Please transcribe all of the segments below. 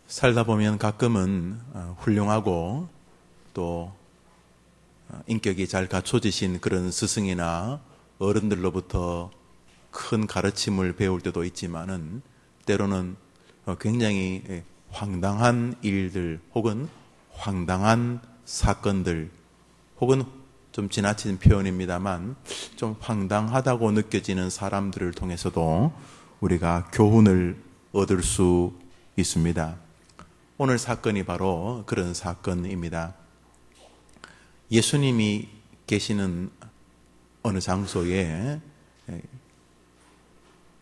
살다 보면 가끔은 훌륭하고 또 인격이 잘 갖춰지신 그런 스승이나 어른들로부터 큰 가르침을 배울 때도 있지만은 때로는 굉장히 황당한 일들 혹은 황당한 사건들 혹은 좀 지나친 표현입니다만 좀 황당하다고 느껴지는 사람들을 통해서도 우리가 교훈을 얻을 수 있습니다. 오늘 사건이 바로 그런 사건입니다. 예수님이 계시는 어느 장소에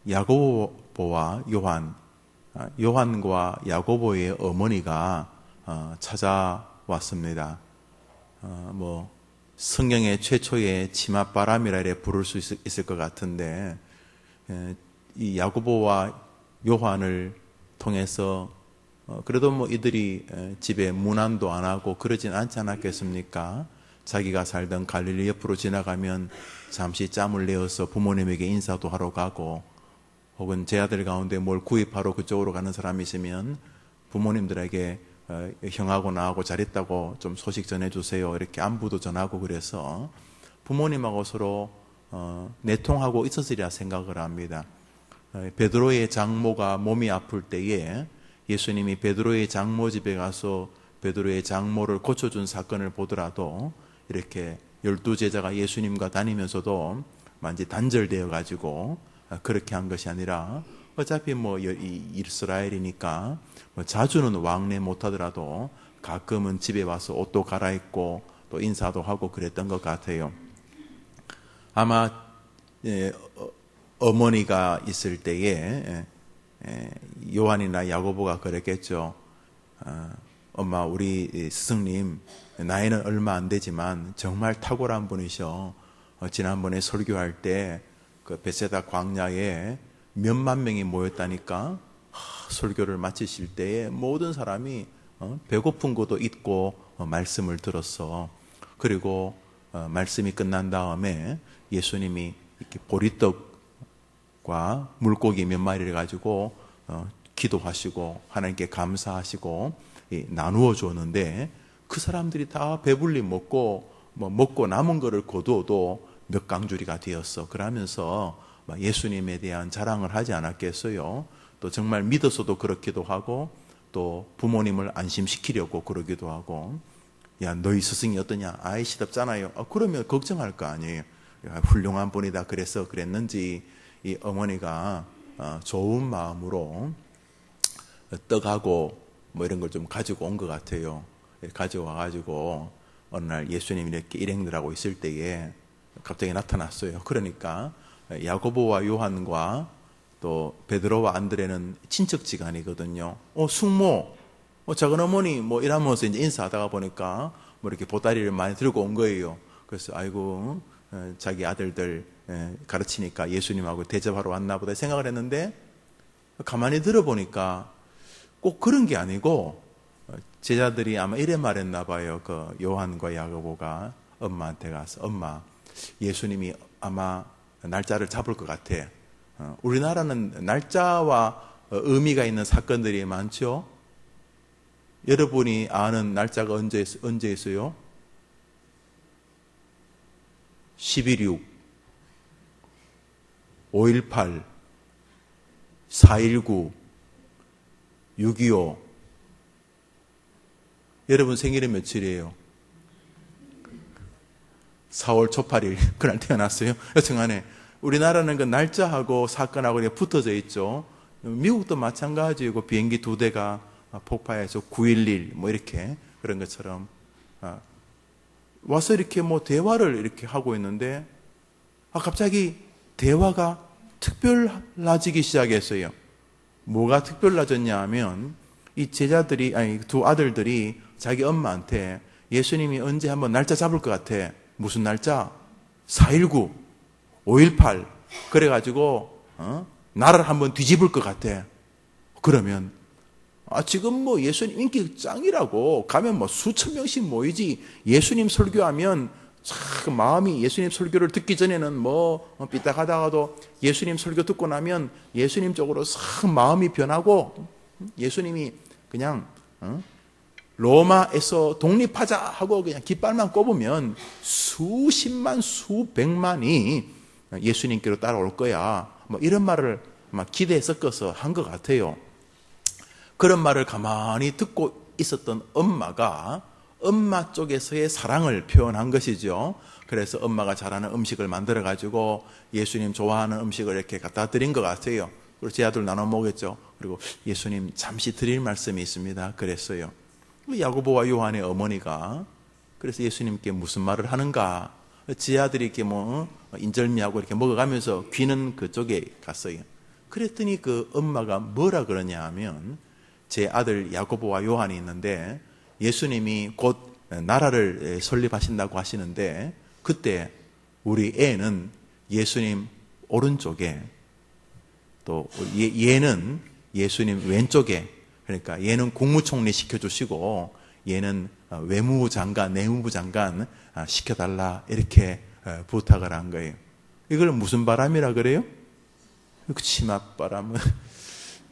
야고보와 요한과 야고보의 어머니가 찾아왔습니다. 성경의 최초의 치맛바람이라 이래 부를 수 있을 것 같은데 이 야고보와 요한을 통해서 그래도 이들이 집에 문안도 안 하고 그러진 않지 않았겠습니까? 자기가 살던 갈릴리 옆으로 지나가면 잠시 짬을 내어서 부모님에게 인사도 하러 가고 혹은 제 아들 가운데 뭘 구입하러 그쪽으로 가는 사람이 있으면 부모님들에게 형하고 나하고 잘했다고 좀 소식 전해주세요. 이렇게 안부도 전하고 그래서 부모님하고 서로 내통하고 있었으리라 생각을 합니다. 베드로의 장모가 몸이 아플 때에 예수님이 베드로의 장모 집에 가서 베드로의 장모를 고쳐준 사건을 보더라도 이렇게 12제자가 예수님과 다니면서도 만지 단절되어 가지고 그렇게 한 것이 아니라 어차피 이스라엘이니까 자주는 왕래 못하더라도 가끔은 집에 와서 옷도 갈아입고 또 인사도 하고 그랬던 것 같아요. 아마 어머니가 있을 때에 요한이나 야고보가 그랬겠죠. 엄마, 우리 스승님 나이는 얼마 안 되지만 정말 탁월한 분이셔. 지난번에 설교할 때 그 베세다 광야에 몇만 명이 모였다니까. 설교를 마치실 때에 모든 사람이 배고픈 것도 잊고 말씀을 들었어. 그리고 말씀이 끝난 다음에 예수님이 이렇게 보리떡과 물고기 몇 마리를 가지고 기도하시고 하나님께 감사하시고 나누어 줬는데 그 사람들이 다 배불리 먹고 먹고 남은 거를 거두어도 몇 강주리가 되었어. 그러면서 예수님에 대한 자랑을 하지 않았겠어요. 또 정말 믿어서도 그렇기도 하고 또 부모님을 안심시키려고 그러기도 하고, 야, 너희 스승이 어떠냐? 아이 시덥잖아요. 그러면 걱정할 거 아니에요. 야, 훌륭한 분이다. 그래서 그랬는지 이 어머니가 좋은 마음으로 떡하고 이런 걸 좀 가지고 온 것 같아요. 가져와가지고 어느 날 예수님이 이렇게 일행들하고 있을 때에 갑자기 나타났어요. 그러니까 야고보와 요한과 또 베드로와 안드레는 친척지간이거든요. 숙모, 작은 어머니 이러면서 이제 인사하다가 보니까 이렇게 보따리를 많이 들고 온 거예요. 그래서 아이고 자기 아들들 가르치니까 예수님하고 대접하러 왔나 보다 생각을 했는데 가만히 들어보니까 꼭 그런 게 아니고 제자들이 아마 이래 말했나 봐요. 그 요한과 야고보가 엄마한테 가서 엄마, 예수님이 아마 날짜를 잡을 것 같아. 우리나라는 날짜와 의미가 있는 사건들이 많죠. 여러분이 아는 날짜가 언제 있어요? 11.6, 5.18, 4.19, 6.25. 여러분 생일은 며칠이에요? 4월 초파일 그날 태어났어요. 여튼간에 우리나라는 그 날짜하고 사건하고 이렇게 붙어져 있죠. 미국도 마찬가지고 비행기 2대가 폭파해서 9.11 이렇게 그런 것처럼 와서 이렇게 대화를 이렇게 하고 있는데 갑자기 대화가 특별해지기 시작했어요. 뭐가 특별해졌냐 하면 이 제자들이 두 아들들이 자기 엄마한테 예수님이 언제 한번 날짜 잡을 것 같아. 무슨 날짜? 4.19, 5.18 그래가지고 나를 한번 뒤집을 것 같아. 그러면 지금 예수님 인기 짱이라고 가면 수천 명씩 모이지. 예수님 설교하면 참 마음이 예수님 설교를 듣기 전에는 삐딱하다가도 예수님 설교 듣고 나면 예수님 쪽으로 참 마음이 변하고 예수님이 그냥 로마에서 독립하자 하고 그냥 깃발만 꼽으면 수십만 수백만이 예수님께로 따라올 거야. 뭐 이런 말을 막 기대에 섞어서 한 것 같아요. 그런 말을 가만히 듣고 있었던 엄마가 엄마 쪽에서의 사랑을 표현한 것이죠. 그래서 엄마가 잘하는 음식을 만들어 가지고 예수님 좋아하는 음식을 이렇게 갖다 드린 것 같아요. 그리고 제 아들 나눠 먹었죠. 그리고 예수님 잠시 드릴 말씀이 있습니다. 그랬어요. 야고보와 요한의 어머니가 그래서 예수님께 무슨 말을 하는가? 제 아들이 이렇게 뭐 인절미하고 이렇게 먹어가면서 귀는 그쪽에 갔어요. 그랬더니 그 엄마가 뭐라 그러냐 하면 제 아들 야고보와 요한이 있는데 예수님이 곧 나라를 설립하신다고 하시는데 그때 우리 애는 예수님 오른쪽에 또 얘는 예수님 왼쪽에 그러니까 얘는 국무총리 시켜주시고 얘는 외무부 장관, 내무부 장관 시켜달라 이렇게 부탁을 한 거예요. 이걸 무슨 바람이라 그래요? 치맛바람은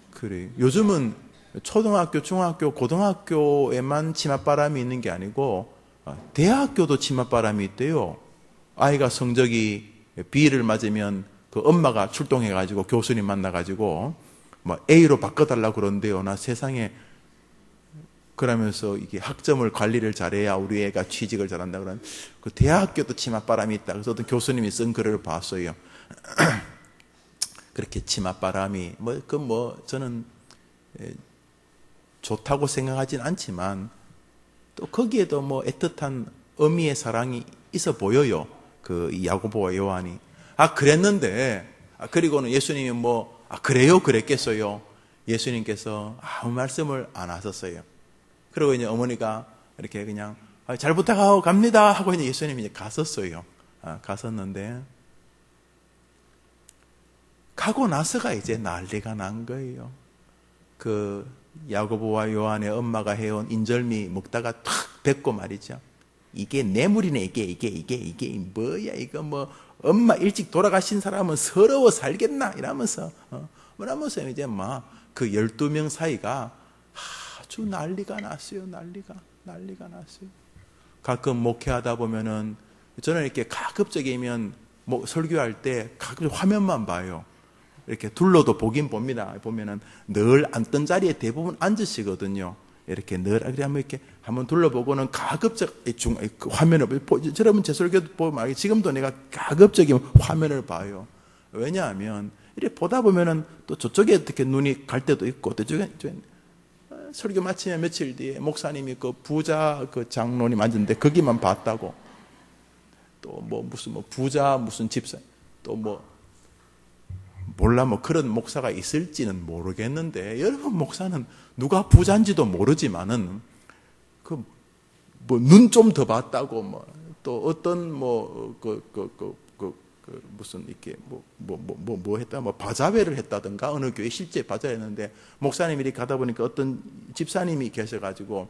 그래요. 요즘은 초등학교, 중학교, 고등학교에만 치맛바람이 있는 게 아니고 대학교도 치맛바람이 있대요. 아이가 성적이 B를 맞으면 그 엄마가 출동해가지고 교수님 만나가지고 뭐 A로 바꿔달라고 그런대요. 나 세상에 그러면서 이게 학점을 관리를 잘해야 우리 애가 취직을 잘한다 그런 그 대학교도 치맛바람이 있다. 그래서 어떤 교수님이 쓴 글을 봤어요. 그렇게 치맛바람이 저는 좋다고 생각하진 않지만 또 거기에도 뭐 애틋한 어미의 사랑이 있어 보여요. 그 야고보와 요한이 그랬는데 그리고는 예수님이 그래요 그랬겠어요. 예수님께서 아무 말씀을 안 하셨어요. 그리고 이제 어머니가 이렇게 그냥 잘 부탁하고 갑니다 하고 이제 예수님이 이제 갔었어요. 갔었는데 가고 나서가 이제 난리가 난 거예요. 그 야고보와 요한의 엄마가 해온 인절미 먹다가 탁 뱉고 말이죠. 이게 뇌물이네 이게 뭐야 이거 뭐 엄마 일찍 돌아가신 사람은 서러워 살겠나 이러면서 뭐라면서 이제 막 그 12명 사이가 아주 난리가 났어요. 난리가 났어요. 가끔 목회하다 보면은 저는 이렇게 가급적이면 설교할 때 가끔 화면만 봐요. 이렇게 둘러도 보긴 봅니다. 보면은 늘 앉던 자리에 대부분 앉으시거든요. 이렇게 늘 그러면 이렇게 한번 둘러보고는 가급적 그 화면을 여러분 제 설교도 보면 지금도 내가 가급적이면 화면을 봐요. 왜냐하면 이렇게 보다 보면은 또 저쪽에 어떻게 눈이 갈 때도 있고 또 저쪽에 설교 마치면 며칠 뒤에 목사님이 그 부자 그 장로님 앉은데 거기만 봤다고 또 무슨 부자 무슨 집사 또 몰라 그런 목사가 있을지는 모르겠는데 여러분 목사는 누가 부자인지도 모르지만은 눈 좀 더 봤다고 또 어떤 무슨 이렇게 했다 바자회를 했다든가 어느 교회 실제 바자회 했는데 목사님이 이렇게 가다 보니까 어떤 집사님이 계셔가지고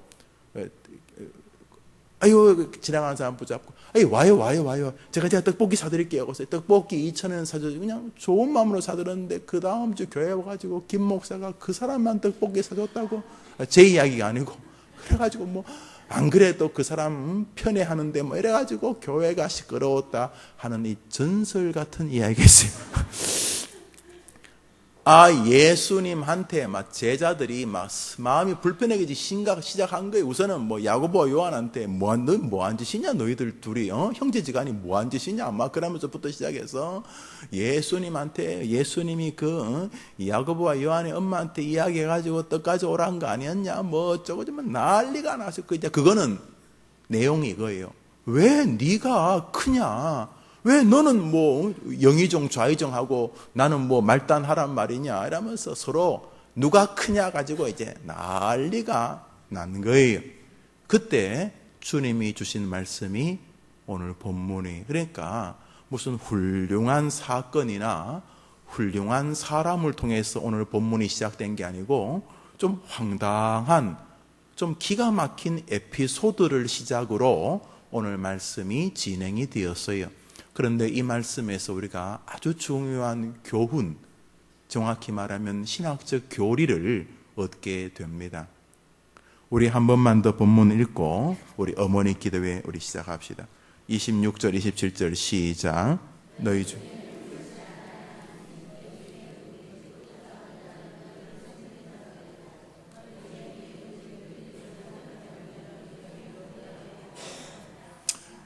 지나가는 사람 붙잡고 와요 제가 떡볶이 사드릴게요. 그래서 떡볶이 2,000원 사줘서 그냥 좋은 마음으로 사드렸는데 그 다음 주 교회 와가지고 김 목사가 그 사람만 떡볶이 사줬다고 제 이야기가 아니고 그래가지고 안 그래도 그 사람 편애하는데 이래가지고 교회가 시끄러웠다 하는 이 전설 같은 이야기가 있어요. 예수님한테 제자들이 마음이 불편해지기 시작한 거예요. 우선은 야고보와 요한한테 너 뭐한 짓이냐 너희들 둘이 형제지간이 뭐한 짓이냐 그러면서부터 시작해서 예수님이 야고보와 요한의 엄마한테 이야기해가지고 떡까지 오라는 거 아니었냐 어쩌고 저쩌고 난리가 나서 그거는 내용이 이거예요. 왜 네가 크냐? 왜 너는 영의정 좌의정하고 나는 말단하란 말이냐 이러면서 서로 누가 크냐 가지고 이제 난리가 난 거예요. 그때 주님이 주신 말씀이 오늘 본문이 그러니까 무슨 훌륭한 사건이나 훌륭한 사람을 통해서 오늘 본문이 시작된 게 아니고 좀 황당한 좀 기가 막힌 에피소드를 시작으로 오늘 말씀이 진행이 되었어요. 그런데 이 말씀에서 우리가 아주 중요한 교훈, 정확히 말하면 신학적 교리를 얻게 됩니다. 우리 한 번만 더 본문 읽고 우리 어머니 기도회 우리 시작합시다. 26절, 27절 시작. 너희 중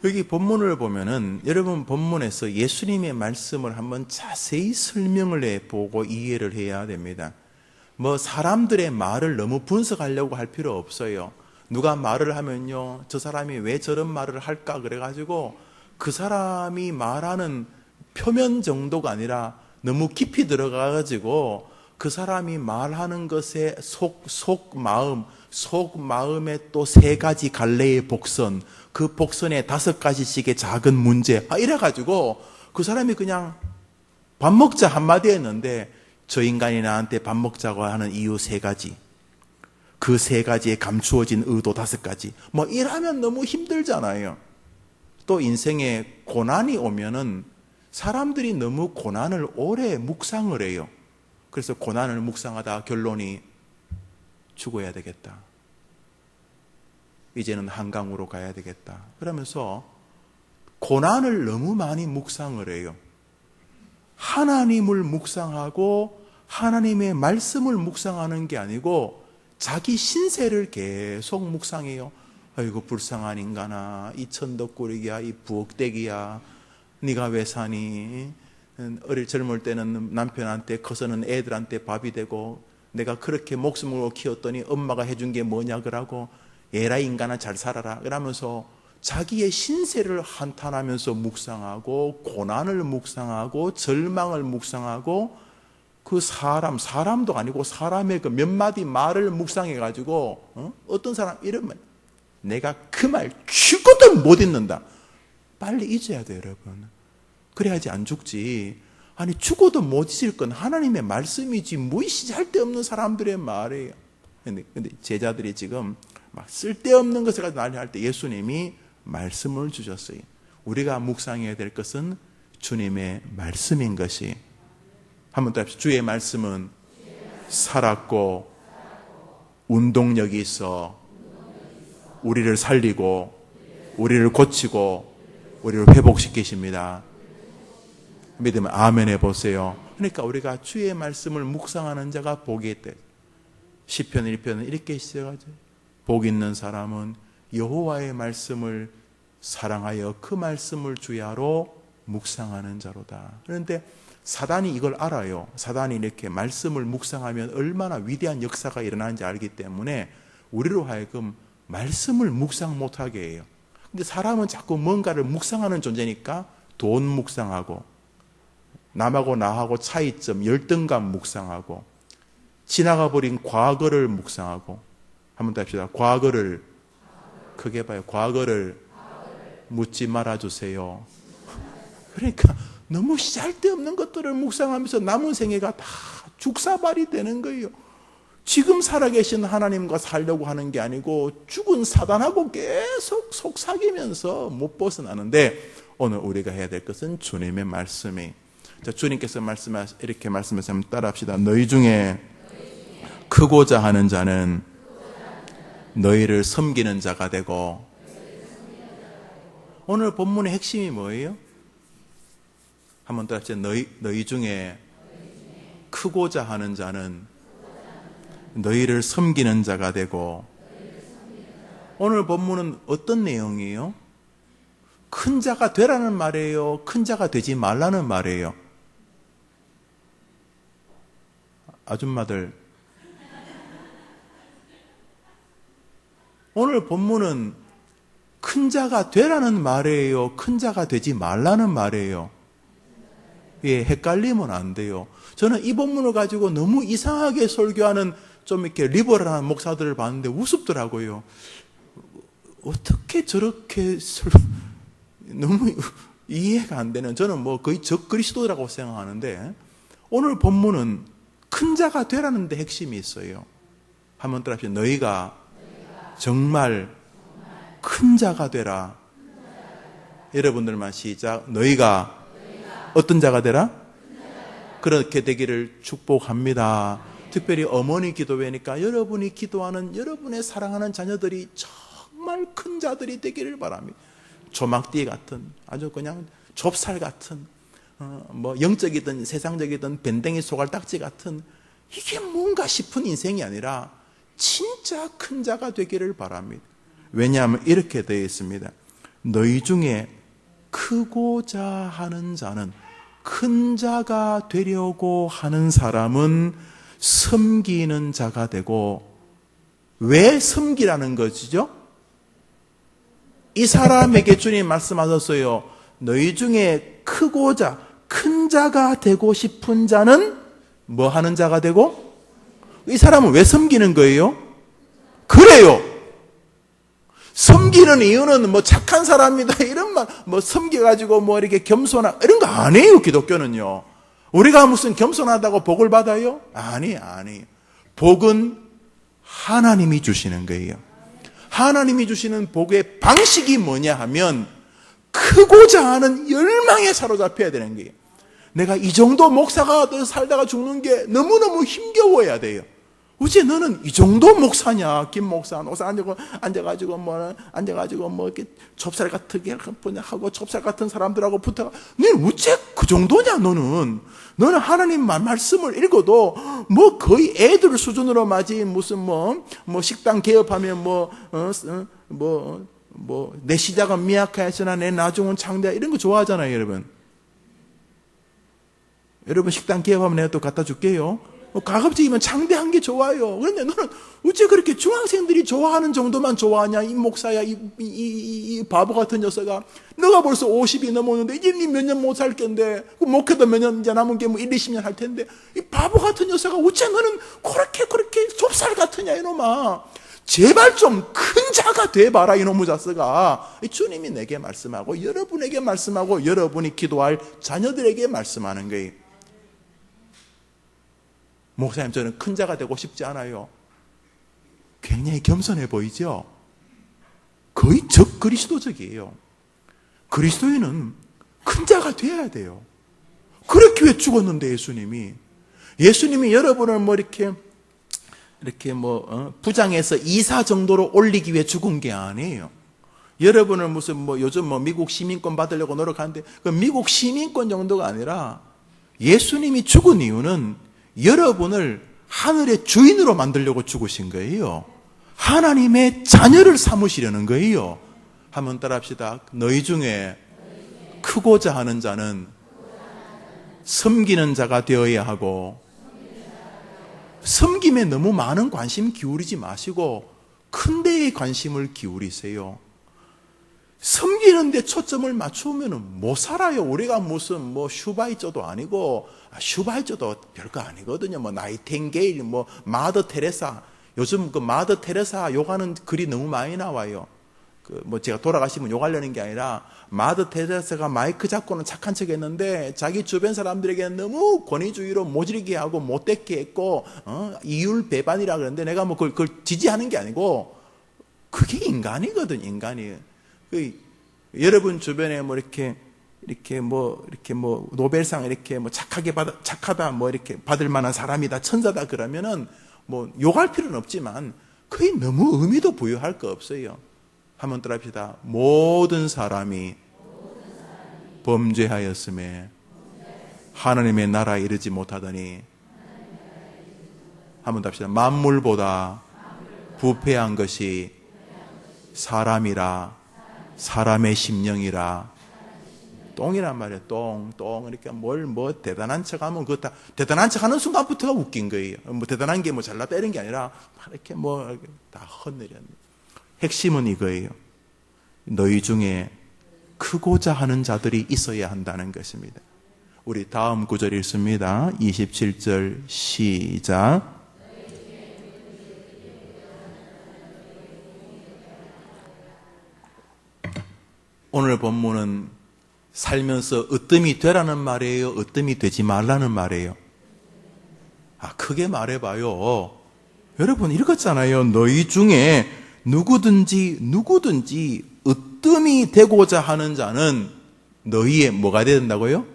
여기 본문을 보면은 여러분 본문에서 예수님의 말씀을 한번 자세히 설명을 해보고 이해를 해야 됩니다. 뭐 사람들의 말을 너무 분석하려고 할 필요 없어요. 누가 말을 하면요, 저 사람이 왜 저런 말을 할까 그래가지고 그 사람이 말하는 표면 정도가 아니라 너무 깊이 들어가가지고 그 사람이 말하는 것의 속마음에 또 3가지 갈래의 복선, 그 복선에 5가지씩의 작은 문제, 이래가지고 그 사람이 그냥 밥 먹자 한마디 했는데 저 인간이 나한테 밥 먹자고 하는 이유 3가지, 그 3가지에 감추어진 의도 5가지, 뭐 이러면 너무 힘들잖아요. 또 인생에 고난이 오면은 사람들이 너무 고난을 오래 묵상을 해요. 그래서 고난을 묵상하다 결론이 죽어야 되겠다. 이제는 한강으로 가야 되겠다. 그러면서 고난을 너무 많이 묵상을 해요. 하나님을 묵상하고 하나님의 말씀을 묵상하는 게 아니고 자기 신세를 계속 묵상해요. 아이고 불쌍한 인간아, 이 천덕꾸러기야, 이 부엌대기야, 네가 왜 사니? 젊을 때는 남편한테, 커서는 애들한테 밥이 되고 내가 그렇게 목숨으로 키웠더니 엄마가 해준 게 뭐냐 그러고, 에라 인간아 잘 살아라 그러면서 자기의 신세를 한탄하면서 묵상하고 고난을 묵상하고 절망을 묵상하고 그 사람도 아니고 사람의 그 몇 마디 말을 묵상해가지고 어떤 사람 이러면 내가 그 말 죽어도 못 잊는다. 빨리 잊어야 돼요, 여러분. 그래야지 안 죽지. 아니 죽어도 못 잊을 건 하나님의 말씀이지 뭐 쓸데없는 사람들의 말이에요. 근데 제자들이 지금 막 쓸데없는 것을 가지고 난리할 때 예수님이 말씀을 주셨어요. 우리가 묵상해야 될 것은 주님의 말씀인 것이. 한번 더 합시다. 주의 말씀은 살았고 운동력이 있어 우리를 살리고 우리를 고치고 우리를 회복시키십니다. 믿으면 아멘 해보세요. 그러니까 우리가 주의 말씀을 묵상하는 자가 복이 있대. 시편 1편은 이렇게 시작하죠. 복 있는 사람은 여호와의 말씀을 사랑하여 그 말씀을 주야로 묵상하는 자로다. 그런데 사단이 이걸 알아요. 사단이 이렇게 말씀을 묵상하면 얼마나 위대한 역사가 일어나는지 알기 때문에 우리로 하여금 말씀을 묵상 못하게 해요. 근데 사람은 자꾸 뭔가를 묵상하는 존재니까 돈 묵상하고 남하고 나하고 차이점, 열등감 묵상하고 지나가 버린 과거를 묵상하고. 한번 더 합시다. 과거를 크게 봐요. 과거를 묻지 말아주세요. 그러니까 너무 쓸데없는 것들을 묵상하면서 남은 생애가 다 죽사발이 되는 거예요. 지금 살아계신 하나님과 살려고 하는 게 아니고 죽은 사단하고 계속 속삭이면서 못 벗어나는데, 오늘 우리가 해야 될 것은 주님의 말씀이. 자, 주님께서 이렇게 말씀하시면 따라합시다. 너희 중에 크고자 하는 자는 너희를 섬기는 자가 되고. 오늘 본문의 핵심이 뭐예요? 한번 더 합시다. 너희 중에 크고자 하는 자는 너희를 섬기는 자가 되고. 오늘 본문은 어떤 내용이에요? 큰 자가 되라는 말이에요? 큰 자가 되지 말라는 말이에요? 아줌마들, 오늘 본문은 큰 자가 되라는 말이에요? 큰 자가 되지 말라는 말이에요? 예, 헷갈리면 안 돼요. 저는 이 본문을 가지고 너무 이상하게 설교하는 좀 이렇게 리버럴한 목사들을 봤는데 우습더라고요. 어떻게 저렇게 너무 이해가 안 되는, 저는 뭐 거의 적그리스도라고 생각하는데, 오늘 본문은 큰 자가 되라는 데 핵심이 있어요. 한번 따라합시다. 너희가 정말 큰 자가 되라. 여러분들만 시작. 너희가 어떤 자가 되라? 그렇게 되기를 축복합니다. 특별히 어머니 기도회니까 여러분이 기도하는 여러분의 사랑하는 자녀들이 정말 큰 자들이 되기를 바랍니다. 조막띠 같은, 아주 그냥 좁쌀 같은, 뭐 영적이든 세상적이든 밴댕이 소갈딱지 같은, 이게 뭔가 싶은 인생이 아니라 진짜 큰 자가 되기를 바랍니다. 왜냐하면 이렇게 되어 있습니다. 너희 중에 크고자 하는 자는, 큰 자가 되려고 하는 사람은 섬기는 자가 되고, 왜 섬기라는 것이죠? 이 사람에게 주님 말씀하셨어요. 너희 중에 크고자 큰 자가 되고 싶은 자는 뭐 하는 자가 되고? 이 사람은 왜 섬기는 거예요? 그래요. 섬기는 이유는 뭐 착한 사람이다 이런 말, 뭐 섬겨가지고 뭐 이렇게 겸손한 이런 거 아니에요. 기독교는요. 우리가 무슨 겸손하다고 복을 받아요? 아니. 복은 하나님이 주시는 거예요. 하나님이 주시는 복의 방식이 뭐냐 하면 크고자 하는 열망에 사로잡혀야 되는 거예요. 내가 이 정도 목사가 살다가 죽는 게 너무너무 힘겨워야 돼요. 어째 너는 이 정도 목사냐? 김 목사, 앉아가지고 뭐 이렇게 좁쌀 같게 하고 좁쌀 같은 사람들하고 붙어가. 너는 어째 그 정도냐? 너는 하나님 말씀을 읽어도 뭐 거의 애들 수준으로 마치 무슨 뭐 식당 개업하면 내 시작은 미약하였으나 내 나중은 창대하 이런 거 좋아하잖아요, 여러분. 여러분 식당 개업하면 내가 또 갖다 줄게요. 가급적이면 창대한 게 좋아요. 그런데 너는 어째 그렇게 중학생들이 좋아하는 정도만 좋아하냐? 이 목사야, 이 바보 같은 녀석아. 너가 벌써 50이 넘었는데 이제 몇 년 못 살 건데, 목회도 몇 년 이제 남은 게 뭐 1, 20년 할 텐데, 이 바보 같은 녀석아, 어째 너는 그렇게 좁쌀 같으냐, 이놈아. 제발 좀 큰 자가 돼봐라, 이놈의 자식아. 주님이 내게 말씀하고, 여러분에게 말씀하고, 여러분이 기도할 자녀들에게 말씀하는 거예요. 목사님, 저는 큰 자가 되고 싶지 않아요. 굉장히 겸손해 보이죠? 거의 적그리스도적이에요. 그리스도인은 큰 자가 돼야 돼요. 그렇게 왜 죽었는데, 예수님이 여러분을 뭐 이렇게 부장에서 이사 정도로 올리기 위해 죽은 게 아니에요. 여러분을 무슨 요즘 미국 시민권 받으려고 노력하는데, 그 미국 시민권 정도가 아니라 예수님이 죽은 이유는 여러분을 하늘의 주인으로 만들려고 죽으신 거예요. 하나님의 자녀를 삼으시려는 거예요. 한번 따라합시다. 너희 중에 크고자 하는 자는 섬기는 자가 되어야 하고, 섬김에 너무 많은 관심 기울이지 마시고 큰 데에 관심을 기울이세요. 섬기는 데 초점을 맞추면 못 살아요. 우리가 무슨 슈바이저도 아니고, 슈바이저도 별거 아니거든요. 나이팅게일, 마더 테레사. 요즘 그 마더 테레사 욕하는 글이 너무 많이 나와요. 제가 돌아가시면 욕하려는 게 아니라, 마더 테레사가 마이크 잡고는 착한 척 했는데, 자기 주변 사람들에게 너무 권위주의로 모질게 하고 못되게 했고, 이율 배반이라 그러는데, 내가 그걸 지지하는 게 아니고, 그게 인간이거든, 인간이. 여러분 주변에 노벨상 착하다 이렇게 받을 만한 사람이다, 천사다 그러면은 욕할 필요는 없지만 거의 너무 의미도 부여할 거 없어요. 한번 따라합시다. 모든 사람이 범죄하였음에 하나님의 나라에 이르지 못하더니, 한번 더 합시다. 만물보다 부패한 것이 사람이라, 사람의 심령이라. 똥이란 말이에요. 똥. 이렇게 대단한 척 하면 그거 다, 대단한 척 하는 순간부터가 웃긴 거예요. 대단한 게 잘났다 이런 게 아니라, 이렇게 다 헛내렸네. 핵심은 이거예요. 너희 중에 크고자 하는 자들이 있어야 한다는 것입니다. 우리 다음 구절 읽습니다. 27절 시작. 오늘 본문은 살면서 으뜸이 되라는 말이에요? 으뜸이 되지 말라는 말이에요? 크게 말해봐요. 여러분 읽었잖아요. 너희 중에 누구든지 으뜸이 되고자 하는 자는 너희의 뭐가 된다고요?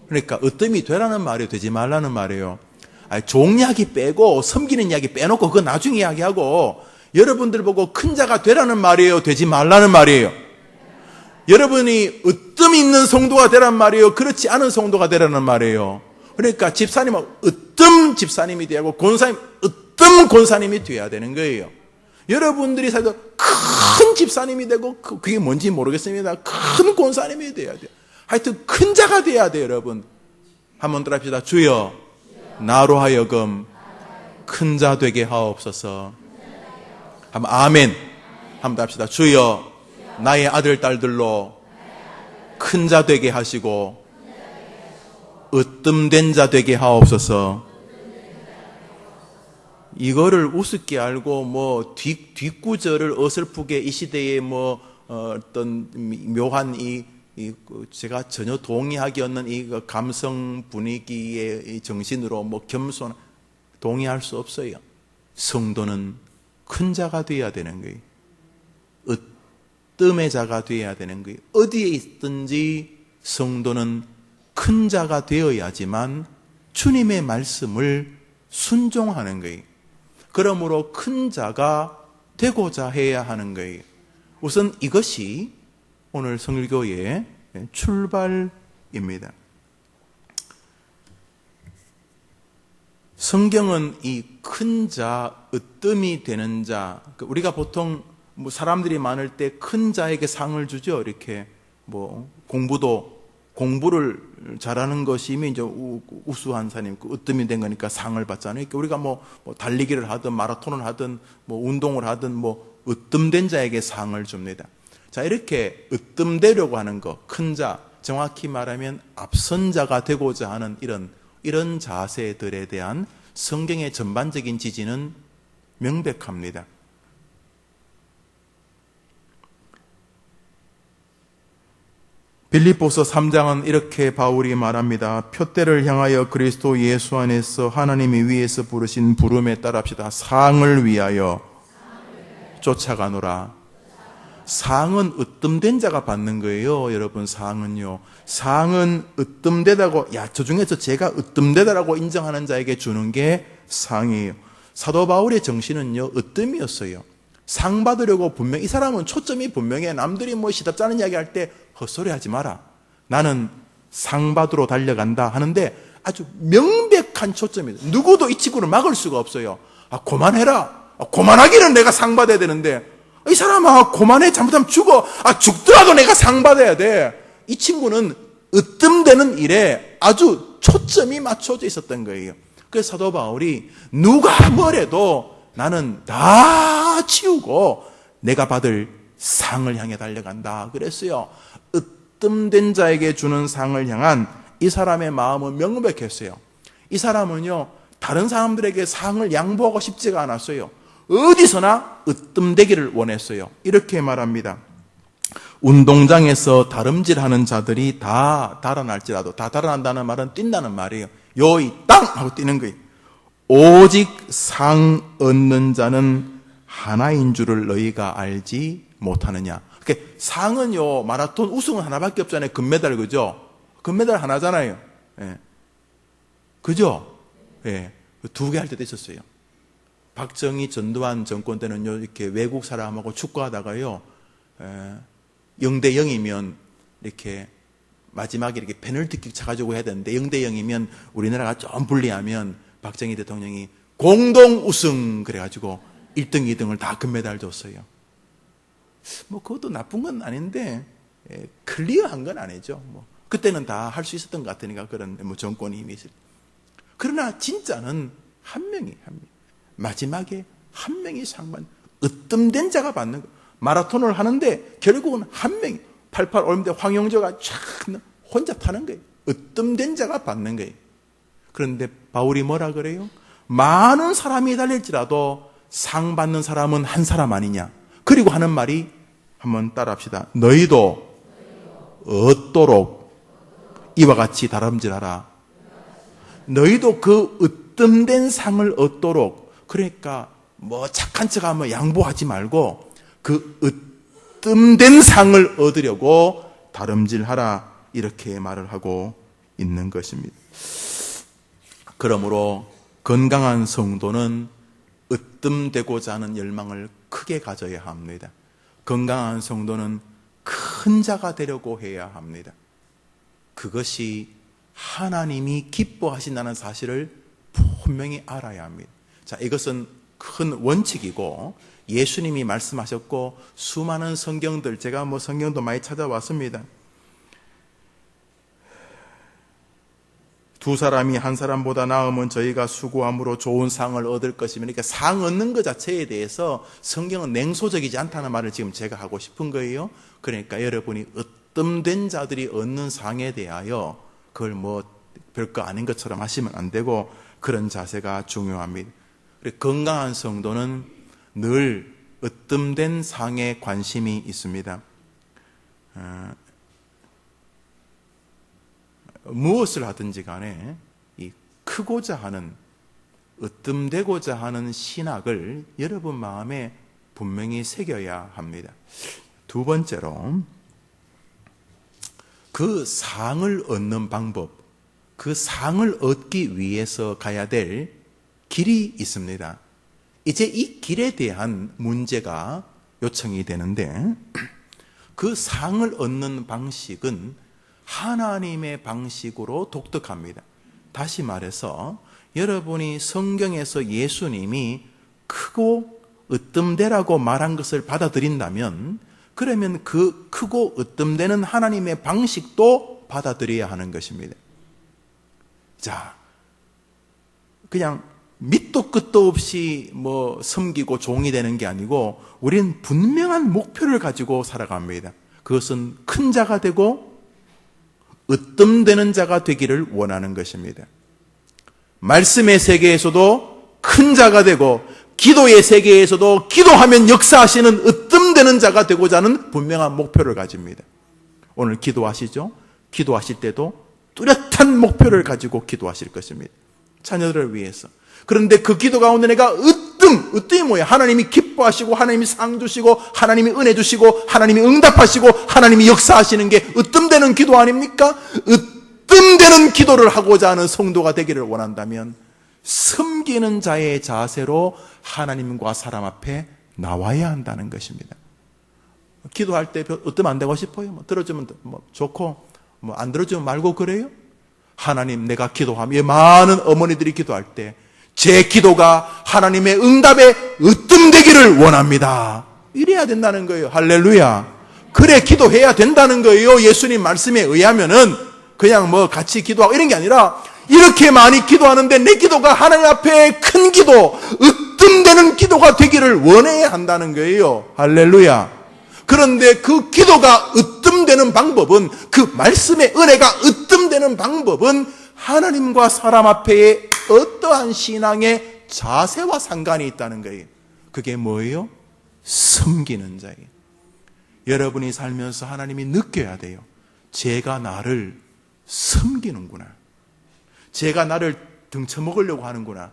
그러니까 으뜸이 되라는 말이에요? 되지 말라는 말이에요? 종 이야기 빼고 섬기는 이야기 빼놓고 그거 나중에 이야기하고 여러분들 보고 큰 자가 되라는 말이에요? 되지 말라는 말이에요? 여러분이 으뜸 있는 성도가 되란 말이에요? 그렇지 않은 성도가 되라는 말이에요? 그러니까 집사님은 으뜸 집사님이 되고 권사님 으뜸 권사님이 돼야 되는 거예요. 여러분들이 살도 큰 집사님이 되고 그게 뭔지 모르겠습니다. 큰 권사님이 돼야 돼요. 하여튼 큰 자가 돼야 돼요. 여러분 한번 따라합시다. 주여 나로 하여금 큰 자 되게 하옵소서. 한번 아멘 한번 합시다. 주여 나의 아들 딸들로 큰 자 되게 하시고 으뜸된 자 되게 하옵소서. 이거를 우습게 알고 뭐 뒷구절을 어설프게 이 시대에 뭐 어떤 묘한 제가 전혀 동의하기 없는 이 감성 분위기의 이 정신으로 뭐 겸손 동의할 수 없어요. 성도는 큰 자가 되어야 되는 거예요. 으뜸의 자가 되어야 되는 거예요. 어디에 있든지 성도는 큰 자가 되어야지만 주님의 말씀을 순종하는 거예요. 그러므로 큰 자가 되고자 해야 하는 거예요. 우선 이것이 오늘 성일교의 출발입니다. 성경은 이 큰 자, 으뜸이 되는 자, 우리가 보통 뭐 사람들이 많을 때 큰 자에게 상을 주죠. 이렇게 뭐 공부를 잘하는 것이면 이제 우수한 사람, 으뜸이 된 거니까 상을 받잖아요. 그러니까 우리가 뭐 달리기를 하든 마라톤을 하든 뭐 운동을 하든 뭐 으뜸된 자에게 상을 줍니다. 자, 이렇게 으뜸되려고 하는 것, 큰 자, 정확히 말하면 앞선 자가 되고자 하는 이런 자세들에 대한 성경의 전반적인 지지는 명백합니다. 빌립보서 3장은 이렇게 바울이 말합니다. 표대를 향하여 그리스도 예수 안에서 하나님이 위에서 부르신 부름에 따릅시다. 상을 위하여 쫓아가노라. 상은 으뜸된 자가 받는 거예요. 여러분, 상은요. 상은 으뜸되다고, 저 중에서 제가 으뜸되다라고 인정하는 자에게 주는 게 상이에요. 사도 바울의 정신은요, 으뜸이었어요. 상 받으려고 분명, 이 사람은 초점이 분명해. 남들이 뭐 시답잖은 이야기 할 때 헛소리 하지 마라. 나는 상 받으러 달려간다 하는데 아주 명백한 초점이에요. 누구도 이 친구를 막을 수가 없어요. 그만해라. 그만하기는 내가 상 받아야 되는데, 이 사람아, 그만해. 잘못하면 죽어. 죽더라도 내가 상 받아야 돼. 이 친구는 으뜸되는 일에 아주 초점이 맞춰져 있었던 거예요. 그래서 사도 바울이 누가 뭐래도 나는 다 치우고 내가 받을 상을 향해 달려간다 그랬어요. 으뜸된 자에게 주는 상을 향한 이 사람의 마음은 명백했어요. 이 사람은요, 다른 사람들에게 상을 양보하고 싶지가 않았어요. 어디서나 으뜸되기를 원했어요. 이렇게 말합니다. 운동장에서 다름질하는 자들이 다 달아날지라도, 다 달아난다는 말은 뛴다는 말이에요. 요이 땅 하고 뛰는 거예요. 오직 상 얻는 자는 하나인 줄을 너희가 알지 못하느냐. 그러니까 상은요, 마라톤 우승은 하나밖에 없잖아요. 금메달, 그죠? 금메달 하나잖아요. 예. 그죠? 예. 2개 할 때도 있었어요. 박정희, 전두환 정권 때는요, 이렇게 외국 사람하고 축구하다가요, 0대 0이면 이렇게 마지막에 이렇게 페널티킥 차가지고 해야 되는데 0대 0이면 우리나라가 좀 불리하면 박정희 대통령이 공동 우승 그래가지고 1등, 2등을 다 금메달 줬어요. 뭐 그것도 나쁜 건 아닌데 클리어한 건 아니죠. 뭐 그때는 다 할 수 있었던 것 같으니까 그런 뭐 정권이 이미 있을. 그러나 진짜는 한 명이 마지막에 한 명이 상관, 으뜸된 자가 받는 거. 마라톤을 하는데 결국은 한 명이 88 올림픽 황영조가 쫙 혼자 타는 거예요. 으뜸된 자가 받는 거예요. 그런데 바울이 뭐라 그래요? 많은 사람이 달릴지라도 상 받는 사람은 한 사람 아니냐. 그리고 하는 말이 한번 따라합시다. 너희도 얻도록 이와 같이 다름질하라. 너희도 그 으뜸된 상을 얻도록, 그러니까 뭐 착한 척하면 양보하지 말고 그 으뜸된 상을 얻으려고 다름질하라, 이렇게 말을 하고 있는 것입니다. 그러므로 건강한 성도는 으뜸되고자 하는 열망을 크게 가져야 합니다. 건강한 성도는 큰 자가 되려고 해야 합니다. 그것이 하나님이 기뻐하신다는 사실을 분명히 알아야 합니다. 자, 이것은 큰 원칙이고 예수님이 말씀하셨고 수많은 성경들, 제가 성경도 많이 찾아왔습니다. 두 사람이 한 사람보다 나으면 저희가 수고함으로 좋은 상을 얻을 것이며, 그러니까 상 얻는 것 자체에 대해서 성경은 냉소적이지 않다는 말을 지금 제가 하고 싶은 거예요. 그러니까 여러분이 으뜸된 자들이 얻는 상에 대하여 그걸 별거 아닌 것처럼 하시면 안 되고 그런 자세가 중요합니다. 건강한 성도는 늘 으뜸된 상에 관심이 있습니다. 무엇을 하든지 간에 이 크고자 하는, 으뜸되고자 하는 신학을 여러분 마음에 분명히 새겨야 합니다. 두 번째로, 그 상을 얻는 방법, 그 상을 얻기 위해서 가야 될 길이 있습니다. 이제 이 길에 대한 문제가 요청이 되는데, 그 상을 얻는 방식은 하나님의 방식으로 독특합니다. 다시 말해서 여러분이 성경에서 예수님이 크고 으뜸되라고 말한 것을 받아들인다면, 그러면 그 크고 으뜸되는 하나님의 방식도 받아들여야 하는 것입니다. 자, 그냥 밑도 끝도 없이 섬기고 종이 되는 게 아니고 우리는 분명한 목표를 가지고 살아갑니다. 그것은 큰 자가 되고 으뜸되는 자가 되기를 원하는 것입니다. 말씀의 세계에서도 큰 자가 되고 기도의 세계에서도 기도하면 역사하시는 으뜸되는 자가 되고자 하는 분명한 목표를 가집니다. 오늘 기도하시죠? 기도하실 때도 뚜렷한 목표를 가지고 기도하실 것입니다. 자녀들을 위해서. 그런데 그 기도 가운데 내가 으뜸이 뭐예요? 하나님이 기뻐하시고 하나님이 상 주시고 하나님이 은혜 주시고 하나님이 응답하시고 하나님이 역사하시는 게 으뜸되는 기도 아닙니까? 으뜸되는 기도를 하고자 하는 성도가 되기를 원한다면 섬기는 자의 자세로 하나님과 사람 앞에 나와야 한다는 것입니다. 기도할 때 으뜸 안 되고 싶어요? 들어주면 좋고 안 들어주면 말고 그래요? 하나님, 내가 기도하며 많은 어머니들이 기도할 때 제 기도가 하나님의 응답에 으뜸되기를 원합니다. 이래야 된다는 거예요. 할렐루야. 그래 기도해야 된다는 거예요. 예수님 말씀에 의하면은 그냥 같이 기도하고 이런 게 아니라 이렇게 많이 기도하는데 내 기도가 하나님 앞에 큰 기도, 으뜸되는 기도가 되기를 원해야 한다는 거예요. 할렐루야. 그런데 그 기도가 으뜸되는 방법은, 그 말씀의 은혜가 으뜸되는 방법은 하나님과 사람 앞에 어떠한 신앙의 자세와 상관이 있다는 거예요. 그게 뭐예요? 섬기는 자예요. 여러분이 살면서 하나님이 느껴야 돼요. 제가 나를 섬기는구나. 제가 나를 등쳐먹으려고 하는구나.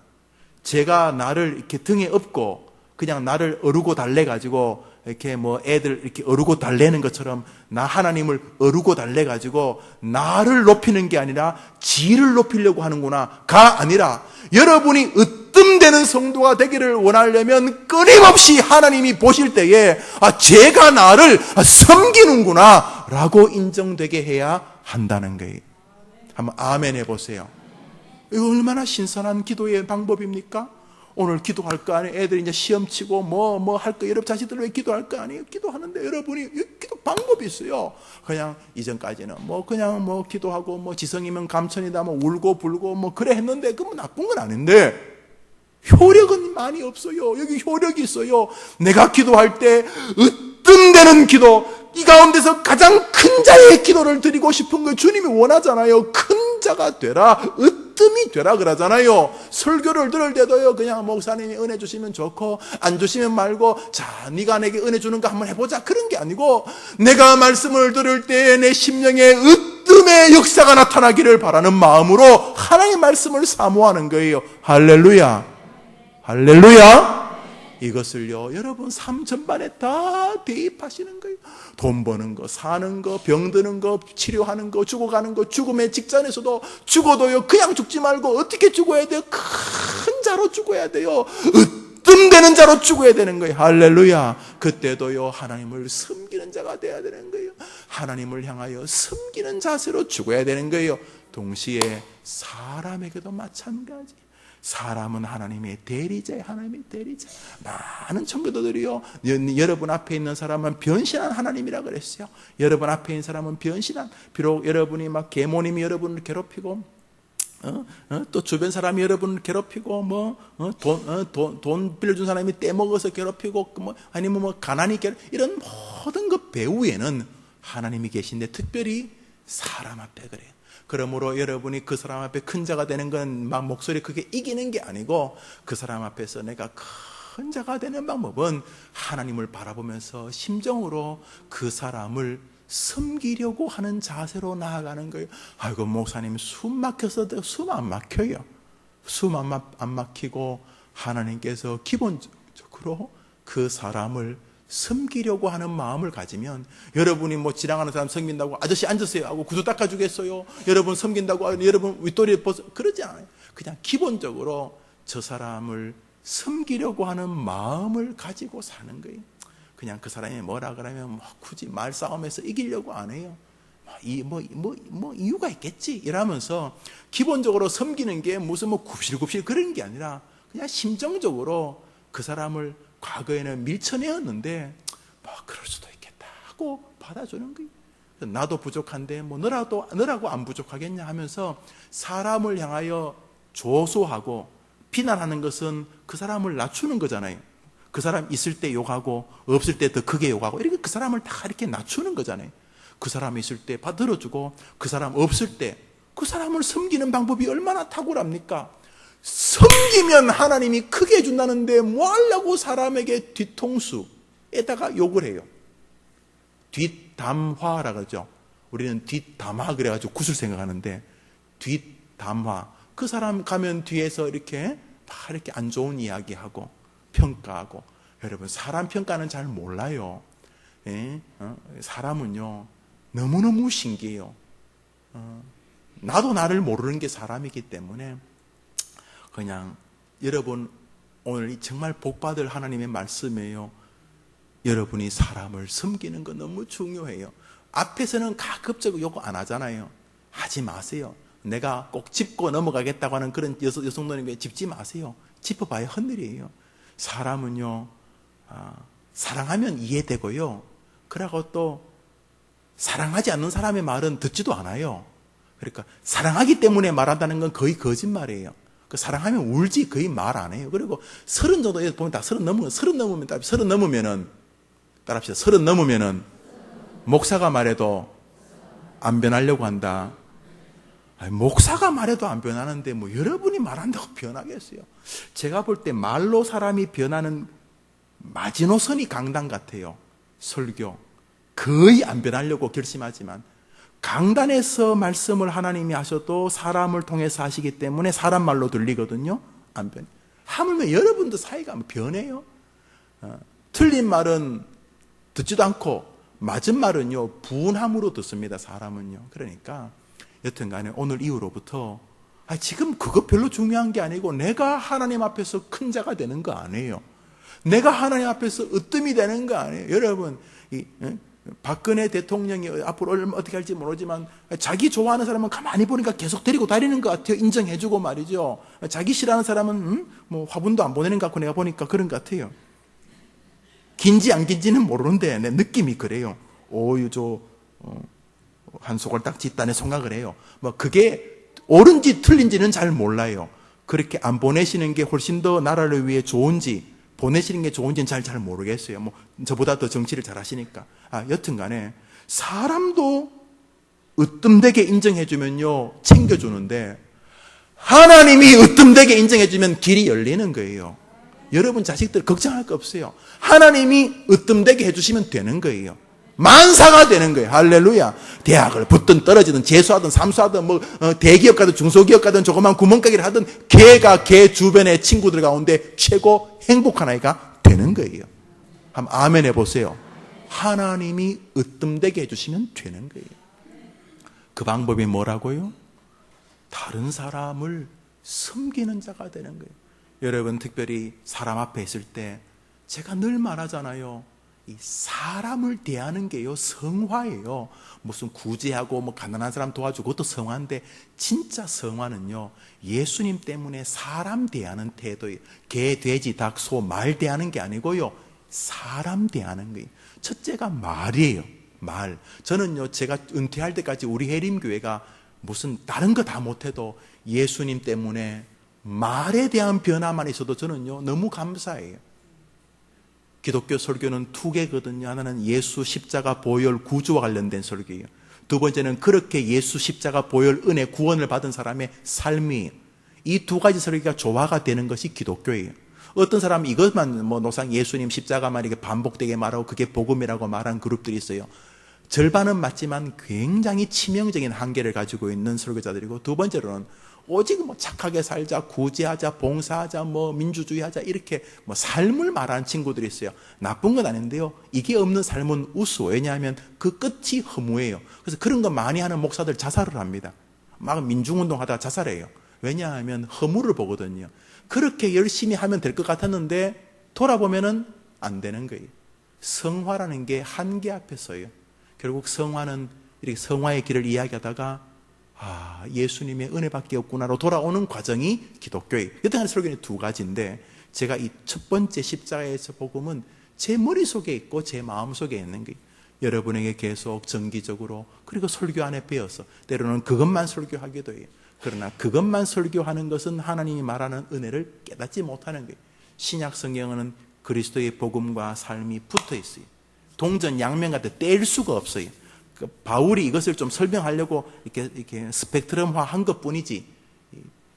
제가 나를 이렇게 등에 업고 그냥 나를 어루고 달래가지고 이렇게 애들 이렇게 어루고 달래는 것처럼 나 하나님을 어루고 달래가지고 나를 높이는 게 아니라 지를 높이려고 하는구나가 아니라, 여러분이 으뜸되는 성도가 되기를 원하려면 끊임없이 하나님이 보실 때에 제가 나를 섬기는구나 라고 인정되게 해야 한다는 거예요. 한번 아멘 해보세요. 이거 얼마나 신선한 기도의 방법입니까? 오늘 기도할 거 아니에요? 애들이 이제 시험 치고 할 거, 여러분 자식들 왜 기도할 거 아니에요? 기도하는데 여러분이 기도 방법이 있어요. 그냥 이전까지는 그냥 기도하고 지성이면 감천이다 울고 불고 그래 했는데 그건 나쁜 건 아닌데 효력은 많이 없어요. 여기 효력이 있어요. 내가 기도할 때 으뜸되는 기도, 이 가운데서 가장 큰 자의 기도를 드리고 싶은 거 주님이 원하잖아요. 큰 자가 되라, 으뜸이 되라 그러잖아요. 설교를 들을 때도요, 그냥 목사님이 은혜 주시면 좋고 안 주시면 말고, 자 네가 내게 은혜 주는 거 한번 해보자, 그런 게 아니고 내가 말씀을 들을 때 내 심령에 으뜸의 역사가 나타나기를 바라는 마음으로 하나님의 말씀을 사모하는 거예요. 할렐루야. 할렐루야. 이것을요 여러분 삶 전반에 다 대입하시는 거예요. 돈 버는 거, 사는 거, 병드는 거, 치료하는 거, 죽어가는 거, 죽음의 직전에서도 죽어도요 그냥 죽지 말고 어떻게 죽어야 돼요? 큰 자로 죽어야 돼요. 으뜸되는 자로 죽어야 되는 거예요. 할렐루야. 그때도요 하나님을 섬기는 자가 돼야 되는 거예요. 하나님을 향하여 섬기는 자세로 죽어야 되는 거예요. 동시에 사람에게도 마찬가지. 사람은 하나님의 대리자예요. 하나님의 대리자. 많은 청교도들이요 여러분 앞에 있는 사람은 변신한 하나님이라 그랬어요. 여러분 앞에 있는 사람은 변신한, 비록 여러분이 막 계모님이 여러분을 괴롭히고 또 주변 사람이 여러분을 괴롭히고 돈 빌려준 사람이 떼먹어서 괴롭히고 아니면 가난이 이런 모든 것 배후에는 하나님이 계신데 특별히 사람 앞에 그래요. 그러므로 여러분이 그 사람 앞에 큰 자가 되는 건 막 목소리 크게 이기는 게 아니고 그 사람 앞에서 내가 큰 자가 되는 방법은 하나님을 바라보면서 심정으로 그 사람을 섬기려고 하는 자세로 나아가는 거예요. 아이고 목사님 숨 막혀서 숨 안 막혀요. 숨 안 막히고 하나님께서 기본적으로 그 사람을 섬기려고 하는 마음을 가지면 여러분이 지나가는 사람 섬긴다고 아저씨 앉으세요 하고 구두 닦아주겠어요? 여러분 섬긴다고 여러분 윗도리에 벗어 그러지 않아요. 그냥 기본적으로 저 사람을 섬기려고 하는 마음을 가지고 사는 거예요. 그냥 그 사람이 뭐라 그러면 굳이 말싸움에서 이기려고 안 해요. 이유가 있겠지 이러면서 기본적으로 섬기는 게 무슨 굽실굽실 그런 게 아니라 그냥 심정적으로 그 사람을 과거에는 밀쳐내었는데 그럴 수도 있겠다 하고 받아주는 거예요. 나도 부족한데 너라고 안 부족하겠냐 하면서 사람을 향하여 조소하고 비난하는 것은 그 사람을 낮추는 거잖아요. 그 사람 있을 때 욕하고 없을 때 더 크게 욕하고 이렇게 그 사람을 다 이렇게 낮추는 거잖아요. 그 사람 있을 때 들어주고 그 사람 없을 때 그 사람을 섬기는 방법이 얼마나 탁월합니까? 섬기면 하나님이 크게 해준다는데 뭐 하려고 사람에게 뒤통수에다가 욕을 해요. 뒷담화라 그러죠. 우리는 뒷담화 그래가지고 굿을 생각하는데 뒷담화. 그 사람 가면 뒤에서 이렇게 안 좋은 이야기하고 평가하고. 여러분 사람 평가는 잘 몰라요. 사람은요 너무너무 신기해요. 나도 나를 모르는 게 사람이기 때문에 그냥 여러분 오늘 정말 복받을 하나님의 말씀이에요. 여러분이 사람을 섬기는 거 너무 중요해요. 앞에서는 가급적 욕 안 하잖아요. 하지 마세요. 내가 꼭 짚고 넘어가겠다고 하는 그런 여성들에게 짚지 마세요. 짚어봐야 헛일이에요. 사람은요 사랑하면 이해되고요. 그러고 또 사랑하지 않는 사람의 말은 듣지도 않아요. 그러니까 사랑하기 때문에 말한다는 건 거의 거짓말이에요. 사랑하면 울지 거의 말 안 해요. 그리고 30 정도 보면 다 30 넘으면은 따라합시다. 30 넘으면은 목사가 말해도 안 변하려고 한다. 목사가 말해도 안 변하는데 여러분이 말한다고 변하겠어요? 제가 볼 때 말로 사람이 변하는 마지노선이 강단 같아요. 설교 거의 안 변하려고 결심하지만 강단에서 말씀을 하나님이 하셔도 사람을 통해서 하시기 때문에 사람 말로 들리거든요. 안 변해. 하물며 여러분도 사이가 변해요. 틀린 말은 듣지도 않고 맞은 말은요 분함으로 듣습니다. 사람은요. 그러니까 여튼간에 오늘 이후로부터 지금 그거 별로 중요한 게 아니고 내가 하나님 앞에서 큰 자가 되는 거 아니에요. 내가 하나님 앞에서 으뜸이 되는 거 아니에요. 여러분 박근혜 대통령이 앞으로 어떻게 할지 모르지만 자기 좋아하는 사람은 가만히 보니까 계속 데리고 다니는 것 같아요. 인정해주고 말이죠. 자기 싫어하는 사람은 화분도 안 보내는 것 같고 내가 보니까 그런 것 같아요. 긴지 안 긴지는 모르는데 내 느낌이 그래요. 한 소갈딱 짓단에 생각을 해요. 그게 옳은지 틀린지는 잘 몰라요. 그렇게 안 보내시는 게 훨씬 더 나라를 위해 좋은지 보내시는 게 좋은지는 잘 모르겠어요. 저보다 더 정치를 잘 하시니까. 여튼 간에 사람도 으뜸되게 인정해주면요 챙겨주는데 하나님이 으뜸되게 인정해주면 길이 열리는 거예요. 여러분 자식들 걱정할 거 없어요. 하나님이 으뜸되게 해주시면 되는 거예요. 만사가 되는 거예요. 할렐루야. 대학을 붙든 떨어지든 재수하든 삼수하든 대기업 가든 중소기업 가든 조그만 구멍가게를 하든 걔가 걔 주변의 친구들 가운데 최고 행복한 아이가 되는 거예요. 한번 아멘 해보세요. 하나님이 으뜸되게 해주시면 되는 거예요. 그 방법이 뭐라고요? 다른 사람을 섬기는 자가 되는 거예요. 여러분, 특별히 사람 앞에 있을 때 제가 늘 말하잖아요. 이 사람을 대하는 게요, 성화예요. 무슨 구제하고 뭐 가난한 사람 도와주고 그것도 성화인데, 진짜 성화는요, 예수님 때문에 사람 대하는 태도예요. 개, 돼지, 닭, 소, 말 대하는 게 아니고요, 사람 대하는 거예요. 첫째가 말이에요. 말. 저는요, 제가 은퇴할 때까지 우리 해림교회가 무슨 다른 거 다 못해도 예수님 때문에 말에 대한 변화만 있어도 저는요, 너무 감사해요. 기독교 설교는 두 개거든요. 하나는 예수 십자가 보혈 구주와 관련된 설교예요. 두 번째는 그렇게 예수 십자가 보혈 은혜 구원을 받은 사람의 삶이에요. 이 두 가지 설교가 조화가 되는 것이 기독교예요. 어떤 사람은 이것만 뭐 노상 예수님 십자가만 이렇게 반복되게 말하고 그게 복음이라고 말하는 그룹들이 있어요. 절반은 맞지만 굉장히 치명적인 한계를 가지고 있는 설교자들이고, 두 번째로는 오직 뭐 착하게 살자, 구제하자, 봉사하자, 뭐 민주주의하자, 이렇게 뭐 삶을 말하는 친구들이 있어요. 나쁜 건 아닌데요, 이게 없는 삶은 우스워. 왜냐하면 그 끝이 허무해요. 그래서 그런 거 많이 하는 목사들 자살을 합니다. 막 민중운동 하다가 자살해요. 왜냐하면 허무를 보거든요. 그렇게 열심히 하면 될 것 같았는데 돌아보면은 안 되는 거예요. 성화라는 게 한계 앞에 서요. 결국 성화는 이렇게 성화의 길을 이야기하다가 예수님의 은혜밖에 없구나로 돌아오는 과정이 기독교예요. 여태까지 설교는 두 가지인데, 제가 이 첫 번째 십자가에서 복음은 제 머릿속에 있고 제 마음속에 있는 거예요. 여러분에게 계속 정기적으로, 그리고 설교 안에 배워서 때로는 그것만 설교하기도 해요. 그러나 그것만 설교하는 것은 하나님이 말하는 은혜를 깨닫지 못하는 거예요. 신약 성경은 그리스도의 복음과 삶이 붙어 있어요. 동전 양면 같아 뗄 수가 없어요. 바울이 이것을 좀 설명하려고 이렇게 스펙트럼화 한 것 뿐이지,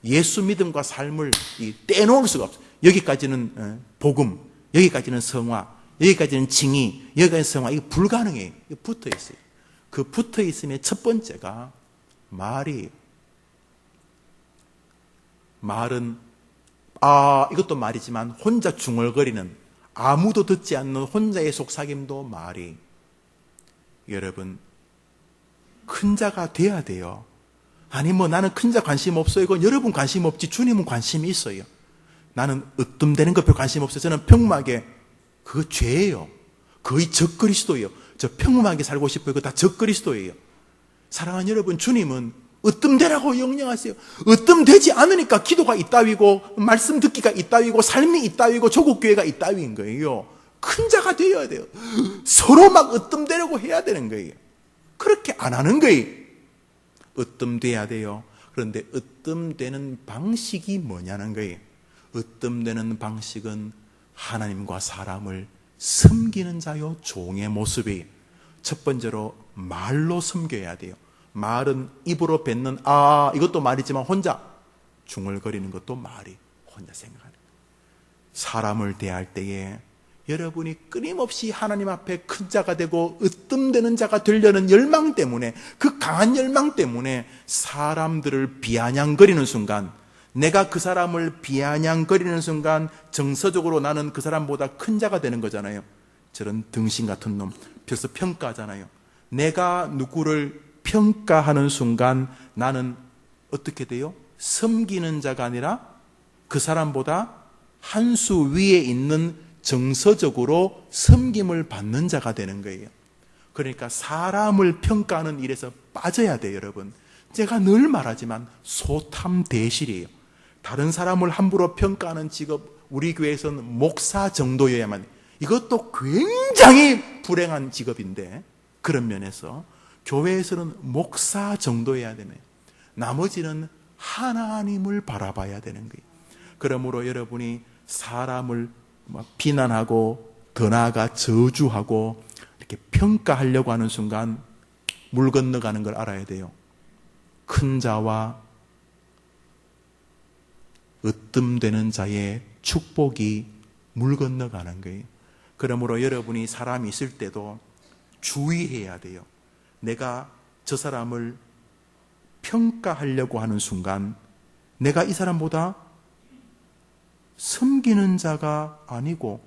예수 믿음과 삶을 떼놓을 수가 없어요. 여기까지는 복음, 여기까지는 성화, 여기까지는 칭의, 여기까지는 성화. 이거 불가능해요. 이거 붙어 있어요. 그 붙어 있음의 첫 번째가 말이에요. 말은, 이것도 말이지만 혼자 중얼거리는, 아무도 듣지 않는 혼자의 속삭임도 말이. 여러분, 큰 자가 돼야 돼요. 아니 뭐 나는 큰 자 관심 없어요. 이건 여러분 관심 없지, 주님은 관심이 있어요. 나는 으뜸되는 것 별 관심 없어요. 저는 평범하게, 그거 죄예요. 거의 적그리스도예요. 저 평범하게 살고 싶어요. 그거 다 적그리스도예요. 사랑하는 여러분, 주님은 으뜸되라고 명령하세요. 으뜸되지 않으니까 기도가 이따위고, 말씀 듣기가 이따위고, 삶이 이따위고, 조국교회가 이따위인 거예요. 큰 자가 되어야 돼요. 서로 막 으뜸되려고 해야 되는 거예요. 그렇게 안 하는 거예요. 으뜸돼야 돼요. 그런데 으뜸되는 방식이 뭐냐는 거예요. 으뜸되는 방식은 하나님과 사람을 섬기는 자요, 종의 모습이에요. 첫 번째로 말로 섬겨야 돼요. 말은 입으로 뱉는 이것도 말이지만 혼자 중얼거리는 것도 말이, 혼자 생각하는 거예요. 사람을 대할 때에 여러분이 끊임없이 하나님 앞에 큰 자가 되고 으뜸되는 자가 되려는 열망 때문에, 그 강한 열망 때문에 사람들을 비아냥거리는 순간, 내가 그 사람을 비아냥거리는 순간 정서적으로 나는 그 사람보다 큰 자가 되는 거잖아요. 저런 등신 같은 놈, 그래서 평가하잖아요. 내가 누구를 평가하는 순간 나는 어떻게 돼요? 섬기는 자가 아니라 그 사람보다 한 수 위에 있는, 정서적으로 섬김을 받는 자가 되는 거예요. 그러니까 사람을 평가하는 일에서 빠져야 돼요, 여러분. 제가 늘 말하지만 소탐대실이에요. 다른 사람을 함부로 평가하는 직업, 우리 교회에서는 목사 정도여야만, 이것도 굉장히 불행한 직업인데, 그런 면에서 교회에서는 목사 정도여야 되면 나머지는 하나님을 바라봐야 되는 거예요. 그러므로 여러분이 사람을 비난하고 더 나아가 저주하고 이렇게 평가하려고 하는 순간 물 건너가는 걸 알아야 돼요. 큰 자와 으뜸되는 자의 축복이 물 건너가는 거예요. 그러므로 여러분이 사람이 있을 때도 주의해야 돼요. 내가 저 사람을 평가하려고 하는 순간 내가 이 사람보다 섬기는 자가 아니고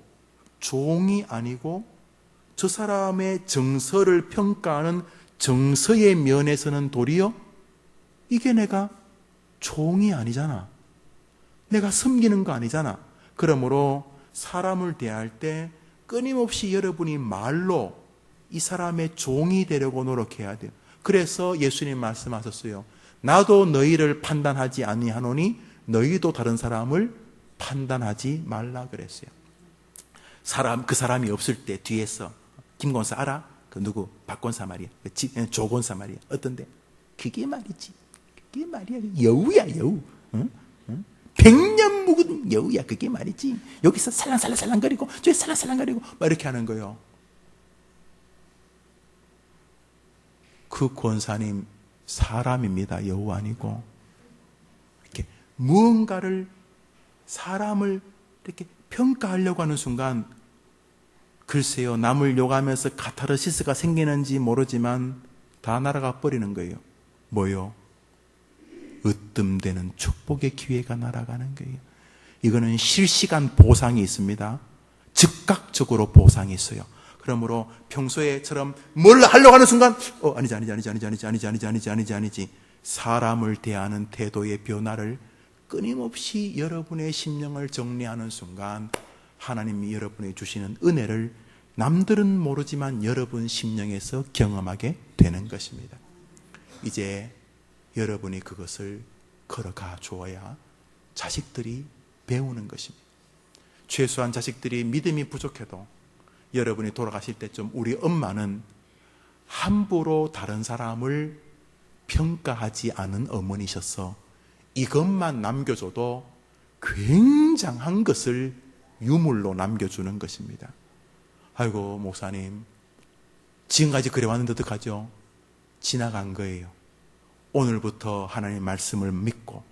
종이 아니고 저 사람의 정서를 평가하는 정서의 면에서는 도리어 이게 내가 종이 아니잖아. 내가 섬기는 거 아니잖아. 그러므로 사람을 대할 때 끊임없이 여러분이 말로 이 사람의 종이 되려고 노력해야 돼요. 그래서 예수님 말씀하셨어요. 나도 너희를 판단하지 아니하노니 너희도 다른 사람을 판단하지 말라 그랬어요. 그 사람이 없을 때 뒤에서 김권사 알아? 그 누구? 박권사 말이야. 조권사 말이야. 어떤데? 그게 말이지. 그게 말이야. 여우야, 여우. 응? 응? 100년 묵은 여우야. 그게 말이지. 여기서 살랑살랑거리고 저기 살랑살랑거리고 막 이렇게 하는 거예요. 그 권사님 사람입니다. 여우 아니고. 이렇게 무언가를 사람을 이렇게 평가하려고 하는 순간 글쎄요, 남을 욕하면서 카타르시스가 생기는지 모르지만 다 날아가 버리는 거예요. 뭐요? 으뜸되는 축복의 기회가 날아가는 거예요. 이거는 실시간 보상이 있습니다. 즉각적으로 보상이 있어요. 그러므로 평소에처럼 뭘 하려고 하는 순간 아니지. 사람을 대하는 태도의 변화를 끊임없이 여러분의 심령을 정리하는 순간 하나님이 여러분에게 주시는 은혜를 남들은 모르지만 여러분 심령에서 경험하게 되는 것입니다. 이제 여러분이 그것을 걸어가 주어야 자식들이 배우는 것입니다. 최소한 자식들이 믿음이 부족해도 여러분이 돌아가실 때쯤 우리 엄마는 함부로 다른 사람을 평가하지 않은 어머니셔서 이것만 남겨줘도 굉장한 것을 유물로 남겨주는 것입니다. 아이고 목사님 지금까지 그래 왔는데 어떡하죠? 지나간 거예요. 오늘부터 하나님의 말씀을 믿고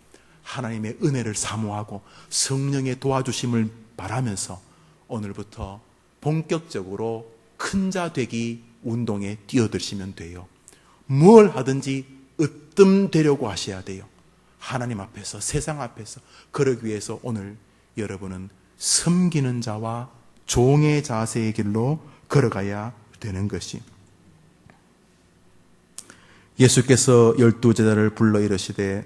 하나님의 은혜를 사모하고 성령의 도와주심을 바라면서 오늘부터 본격적으로 큰 자 되기 운동에 뛰어드시면 돼요. 뭘 하든지 으뜸되려고 하셔야 돼요. 하나님 앞에서, 세상 앞에서. 그러기 위해서 오늘 여러분은 섬기는 자와 종의 자세의 길로 걸어가야 되는 것이. 예수께서 12제자를 불러 이르시되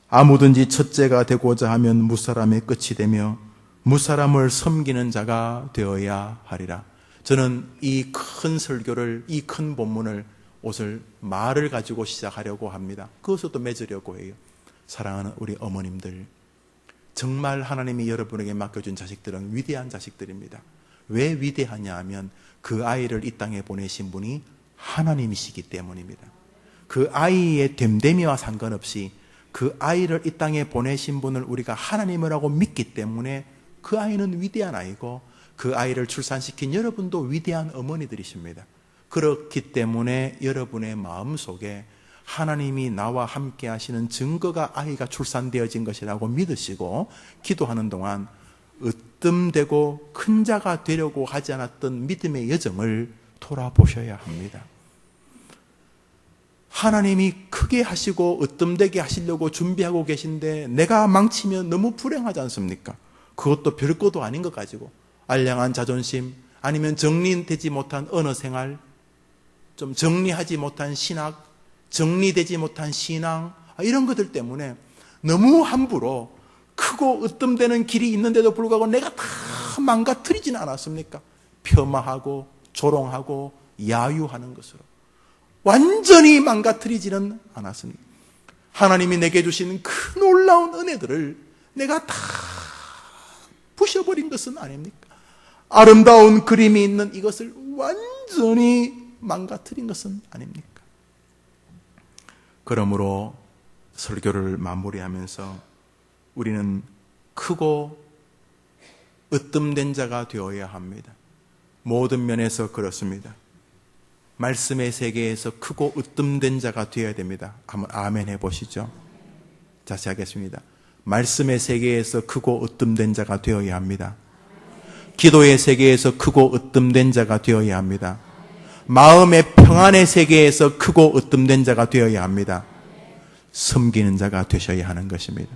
아무든지 첫째가 되고자 하면 무사람의 끝이 되며 무사람을 섬기는 자가 되어야 하리라. 저는 이 큰 설교를, 이 큰 본문을 오늘 말을 가지고 시작하려고 합니다. 그것을 또 맺으려고 해요. 사랑하는 우리 어머님들, 정말 하나님이 여러분에게 맡겨준 자식들은 위대한 자식들입니다. 왜 위대하냐 하면 그 아이를 이 땅에 보내신 분이 하나님이시기 때문입니다. 그 아이의 됨됨이와 상관없이 그 아이를 이 땅에 보내신 분을 우리가 하나님이라고 믿기 때문에 그 아이는 위대한 아이고 그 아이를 출산시킨 여러분도 위대한 어머니들이십니다. 그렇기 때문에 여러분의 마음속에 하나님이 나와 함께 하시는 증거가 아이가 출산되어진 것이라고 믿으시고 기도하는 동안 으뜸되고 큰 자가 되려고 하지 않았던 믿음의 여정을 돌아보셔야 합니다. 하나님이 크게 하시고 으뜸되게 하시려고 준비하고 계신데 내가 망치면 너무 불행하지 않습니까? 그것도 별것도 아닌 것 가지고 알량한 자존심, 아니면 정리되지 못한 언어 생활, 좀 정리하지 못한 신학, 정리되지 못한 신앙, 이런 것들 때문에 너무 함부로 크고 으뜸되는 길이 있는데도 불구하고 내가 다 망가뜨리지는 않았습니까? 폄하하고 조롱하고 야유하는 것으로 완전히 망가뜨리지는 않았습니다. 하나님이 내게 주신 그 놀라운 은혜들을 내가 다 부셔버린 것은 아닙니까? 아름다운 그림이 있는 이것을 완전히 망가뜨린 것은 아닙니까? 그러므로 설교를 마무리하면서 우리는 크고 으뜸된 자가 되어야 합니다. 모든 면에서 그렇습니다. 말씀의 세계에서 크고 으뜸된 자가 되어야 됩니다. 한번 아멘 해보시죠. 다시 하겠습니다. 말씀의 세계에서 크고 으뜸된 자가 되어야 합니다. 기도의 세계에서 크고 으뜸된 자가 되어야 합니다. 마음의 평안의 세계에서 크고 으뜸된 자가 되어야 합니다. 섬기는 자가 되셔야 하는 것입니다.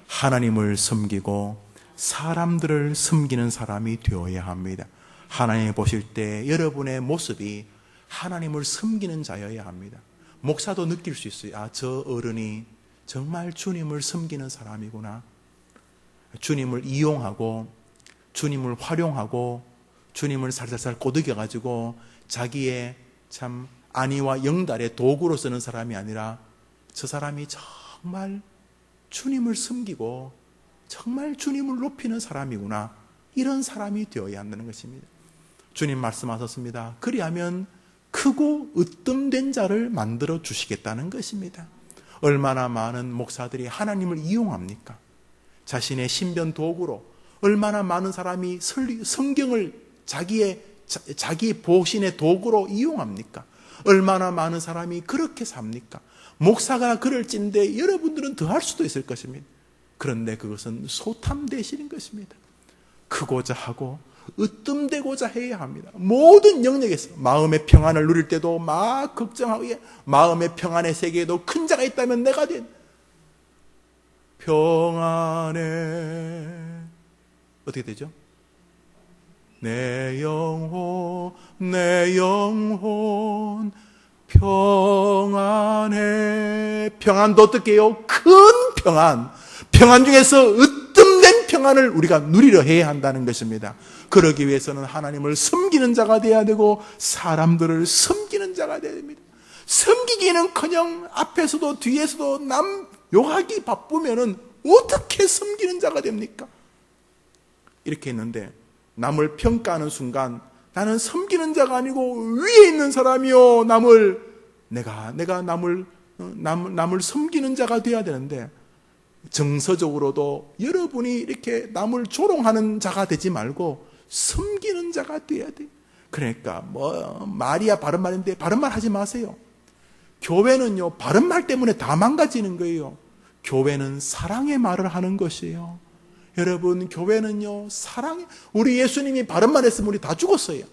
하나님을 섬기고 사람들을 섬기는 사람이 되어야 합니다. 하나님 보실 때 여러분의 모습이 하나님을 섬기는 자여야 합니다. 목사도 느낄 수 있어요. 아, 저 어른이 정말 주님을 섬기는 사람이구나. 주님을 이용하고 주님을 활용하고 주님을 살살살 꼬드겨가지고 자기의 참 안위와 영달의 도구로 쓰는 사람이 아니라 저 사람이 정말 주님을 섬기고 정말 주님을 높이는 사람이구나. 이런 사람이 되어야 한다는 것입니다. 주님 말씀하셨습니다. 그리하면 크고 으뜸된 자를 만들어 주시겠다는 것입니다. 얼마나 많은 목사들이 하나님을 이용합니까? 자신의 신변 도구로 얼마나 많은 사람이 성경을 자기 보신의 도구로 이용합니까? 얼마나 많은 사람이 그렇게 삽니까? 목사가 그럴진데 여러분들은 더 할 수도 있을 것입니다. 그런데 그것은 소탐대실인 것입니다. 크고자 하고 으뜸되고자 해야 합니다. 모든 영역에서 마음의 평안을 누릴 때도 막 걱정하고 마음의 평안의 세계에도 큰 자가 있다면 내가 된 평안에 어떻게 되죠? 내 영혼 평안해. 평안도 어떻게 해요? 큰 평안. 평안 중에서 으뜸된 평안을 우리가 누리려 해야 한다는 것입니다. 그러기 위해서는 하나님을 섬기는 자가 되어야 되고 사람들을 섬기는 자가 되어야 됩니다. 섬기기는커녕 앞에서도 뒤에서도 남 욕하기 바쁘면은 어떻게 섬기는 자가 됩니까? 이렇게 했는데 남을 평가하는 순간 나는 섬기는 자가 아니고 위에 있는 사람이요 내가 남을 섬기는 자가 되어야 되는데 정서적으로도 여러분이 이렇게 남을 조롱하는 자가 되지 말고 섬기는 자가 되어야 돼. 그러니까 말이야 바른말인데 바른말 하지 마세요. 교회는요 바른말 때문에 다 망가지는 거예요. 교회는 사랑의 말을 하는 것이에요. 여러분 교회는요 우리 예수님이 바른말 했으면 우리 다 죽었어요.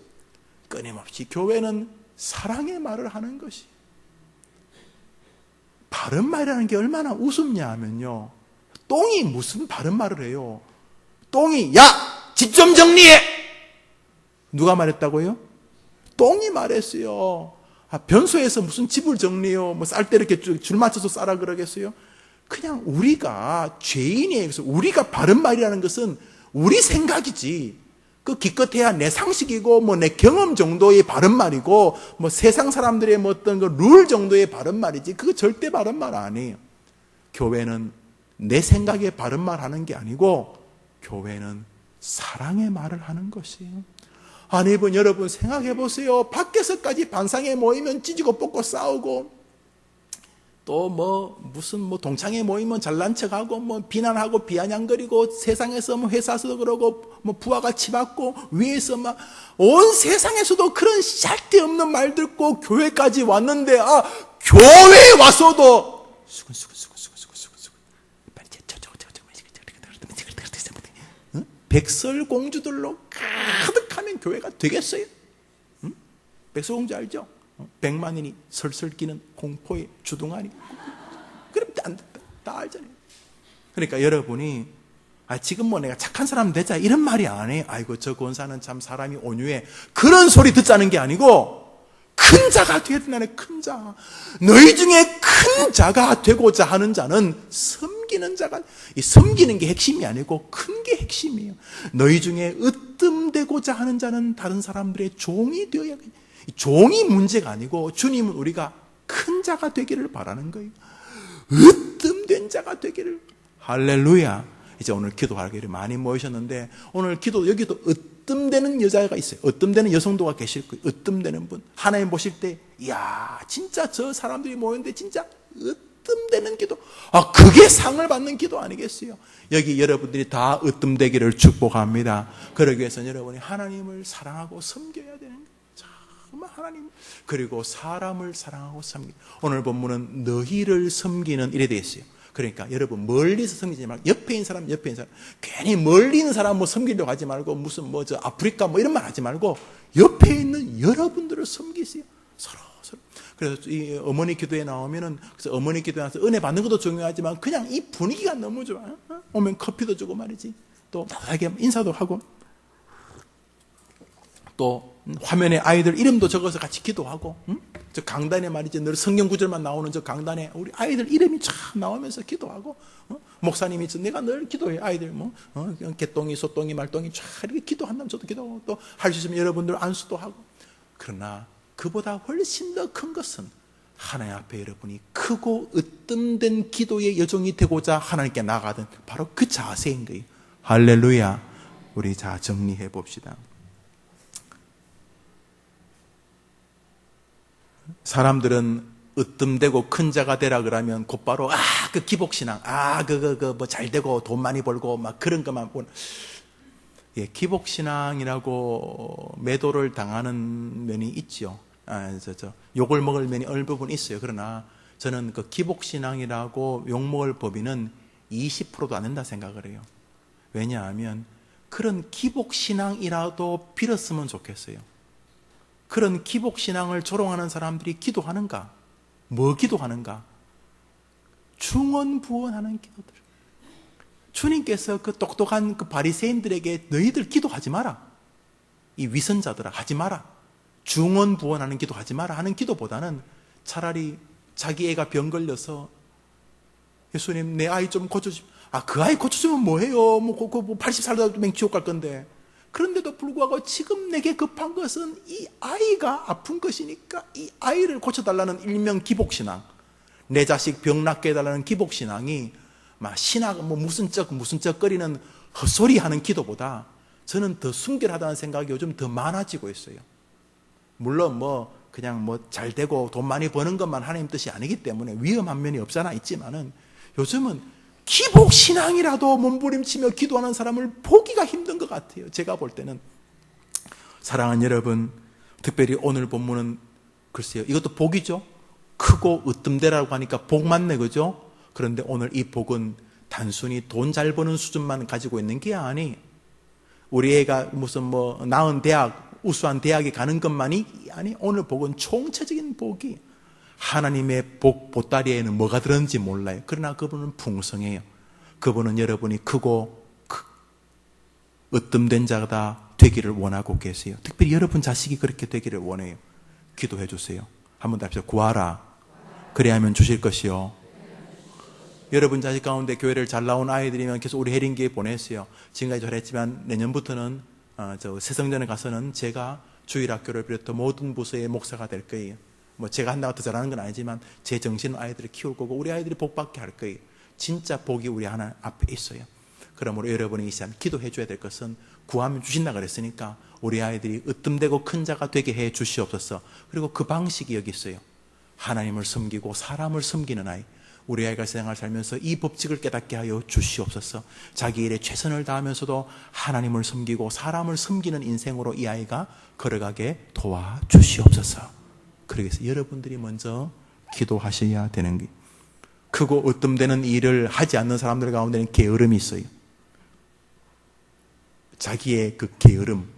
끊임없이 교회는 사랑의 말을 하는 것이에요. 바른말이라는 게 얼마나 우습냐 하면요 똥이 무슨 바른말을 해요. 똥이 야! 집 좀 정리해! 누가 말했다고요? 똥이 말했어요. 변소에서 무슨 집을 정리해요. 쌀 때 이렇게 줄 맞춰서 싸라 그러겠어요? 그냥 우리가 죄인이에요. 그래서 우리가 바른 말이라는 것은 우리 생각이지. 그 기껏해야 내 상식이고 내 경험 정도의 바른 말이고 세상 사람들의 어떤 그 룰 정도의 바른 말이지. 그거 절대 바른 말 아니에요. 교회는 내 생각에 바른 말 하는 게 아니고 교회는 사랑의 말을 하는 것이에요. 아니 여러분 생각해 보세요. 밖에서까지 반상에 모이면 찢고 뽑고 싸우고 또 무슨 동창회 모이면 잘난 척하고 비난하고 비아냥거리고 세상에서 회사에서도 그러고 부하가 치받고 위에서 온 세상에서도 그런 쌀데없는 말 듣고 교회까지 왔는데 교회에 와서도 백설공주들로 가득하면 교회가 되겠어요? 응? 백설공주 알죠? 100만인이 설설 끼는 공포의 주둥아리. 그럼 다 알잖아요. 그러니까 여러분이 지금 내가 착한 사람 되자 이런 말이 아니에요. 아이고 저 권사는 참 사람이 온유해. 그런 소리 듣자는 게 아니고 큰 자가 되야 된다네. 큰 자. 너희 중에 큰 자가 되고자 하는 자는 섬기는 자가, 이 섬기는 게 핵심이 아니고 큰 게 핵심이에요. 너희 중에 으뜸되고자 하는 자는 다른 사람들의 종이 되어야 돼요. 종이 문제가 아니고 주님은 우리가 큰 자가 되기를 바라는 거예요. 으뜸된 자가 되기를. 할렐루야. 이제 오늘 기도하기를 많이 모이셨는데 오늘 기도 여기도 으뜸되는 여자가 있어요. 으뜸되는 여성도가 계실 거예요. 으뜸되는 분. 하나님 보실 때 이야 진짜 저 사람들이 모였는데 진짜 으뜸되는 기도. 그게 상을 받는 기도 아니겠어요? 여기 여러분들이 다 으뜸되기를 축복합니다. 그러기 위해서는 여러분이 하나님을 사랑하고 섬겨야 되는 거예요. 정말 하나님 그리고 사람을 사랑하고 섬기. 오늘 본문은 너희를 섬기는 이래 되어 있어요. 그러니까 여러분 멀리서 섬기지 말고 옆에 있는 사람 괜히 멀리 있는 사람 섬기려고 하지 말고 무슨 저 아프리카 이런 말 하지 말고 옆에 있는 여러분들을 섬기세요. 서로. 그래서 이 어머니 기도에 나오면은 그래서 어머니 기도에 나와서 은혜 받는 것도 중요하지만 그냥 이 분위기가 너무 좋아. 오면 커피도 주고 말이지. 또 나에게 인사도 하고, 또 화면에 아이들 이름도 적어서 같이 기도하고, 저 강단에 말이지 늘 성경 구절만 나오는 저 강단에 우리 아이들 이름이 쫙 나오면서 기도하고, 목사님이 내가 늘 기도해. 아이들 개똥이 소똥이 말똥이 쫙 이렇게 기도한다면 저도 기도하고, 또 할 수 있으면 여러분들 안수도 하고. 그러나 그보다 훨씬 더 큰 것은 하나님 앞에 여러분이 크고 으뜸된 기도의 여정이 되고자 하나님께 나아가던 바로 그 자세인 거예요. 할렐루야. 우리 자 정리해 봅시다. 사람들은 으뜸되고 큰 자가 되라 그러면 곧바로 그 기복신앙, 뭐 잘 되고 돈 많이 벌고 막 그런 것만 보는. 예, 기복신앙이라고 매도를 당하는 면이 있죠. 욕을 먹을 면이 어느 부분 있어요. 그러나 저는 그 기복신앙이라고 욕먹을 법인은 20%도 안 된다 생각을 해요. 왜냐하면 그런 기복신앙이라도 빌었으면 좋겠어요. 그런 기복신앙을 조롱하는 사람들이 기도하는가? 뭐 기도하는가? 중언부언하는 기도들. 주님께서 그 똑똑한 그 바리새인들에게 너희들 기도하지 마라. 이 위선자들아 하지 마라. 중언부언하는 기도 하지 마라 하는 기도보다는 차라리 자기 애가 병 걸려서 예수님 내 아이 좀 고쳐주십시오. 그 아이 고쳐주면 뭐해요? 80살도 맹지옥 갈 건데. 그런데도 불구하고 지금 내게 급한 것은 이 아이가 아픈 것이니까 이 아이를 고쳐달라는 일명 기복신앙, 내 자식 병 낫게 해달라는 기복신앙이 막 신학 무슨 쩍 거리는 헛소리 하는 기도보다 저는 더 순결하다는 생각이 요즘 더 많아지고 있어요. 물론 그냥 잘 되고 돈 많이 버는 것만 하나님 뜻이 아니기 때문에 위험한 면이 없잖아 있지만은 요즘은 기복신앙이라도 몸부림치며 기도하는 사람을 보기가 힘든 것 같아요. 제가 볼 때는. 사랑하는 여러분, 특별히 오늘 본문은 글쎄요, 이것도 복이죠. 크고 으뜸되라고 하니까 복 맞네, 그죠? 그런데 오늘 이 복은 단순히 돈 잘 버는 수준만 가지고 있는 게 아니, 우리 애가 무슨 나은 대학, 우수한 대학에 가는 것만이 아니, 오늘 복은 총체적인 복이 하나님의 보따리에는 뭐가 들었는지 몰라요. 그러나 그분은 풍성해요. 그분은 여러분이 크고 으뜸된 자가 되기를 원하고 계세요. 특별히 여러분 자식이 그렇게 되기를 원해요. 기도해 주세요. 한 번 더 합시다. 구하라. 그래야 하면 주실 것이요. 여러분 자식 가운데 교회를 잘 나온 아이들이면 계속 우리 해린교에 보냈어요. 지금까지 잘했지만 내년부터는 새성전에 가서는 제가 주일학교를 비롯해 모든 부서의 목사가 될 거예요. 제가 한다고 더 잘하는 건 아니지만 제 정신은 아이들을 키울 거고 우리 아이들이 복받게 할 거예요. 진짜 복이 우리 하나 앞에 있어요. 그러므로 여러분이 이 시간 기도해 줘야 될 것은 구하면 주신다 그랬으니까 우리 아이들이 으뜸되고 큰 자가 되게 해 주시옵소서. 그리고 그 방식이 여기 있어요. 하나님을 섬기고 사람을 섬기는 아이. 우리 아이가 세상을 살면서 이 법칙을 깨닫게 하여 주시옵소서. 자기 일에 최선을 다하면서도 하나님을 섬기고 사람을 섬기는 인생으로 이 아이가 걸어가게 도와주시옵소서. 그러기 위해서 여러분들이 먼저 기도하셔야 되는 게, 크고 으뜸되는 일을 하지 않는 사람들 가운데는 게으름이 있어요. 자기의 그 게으름,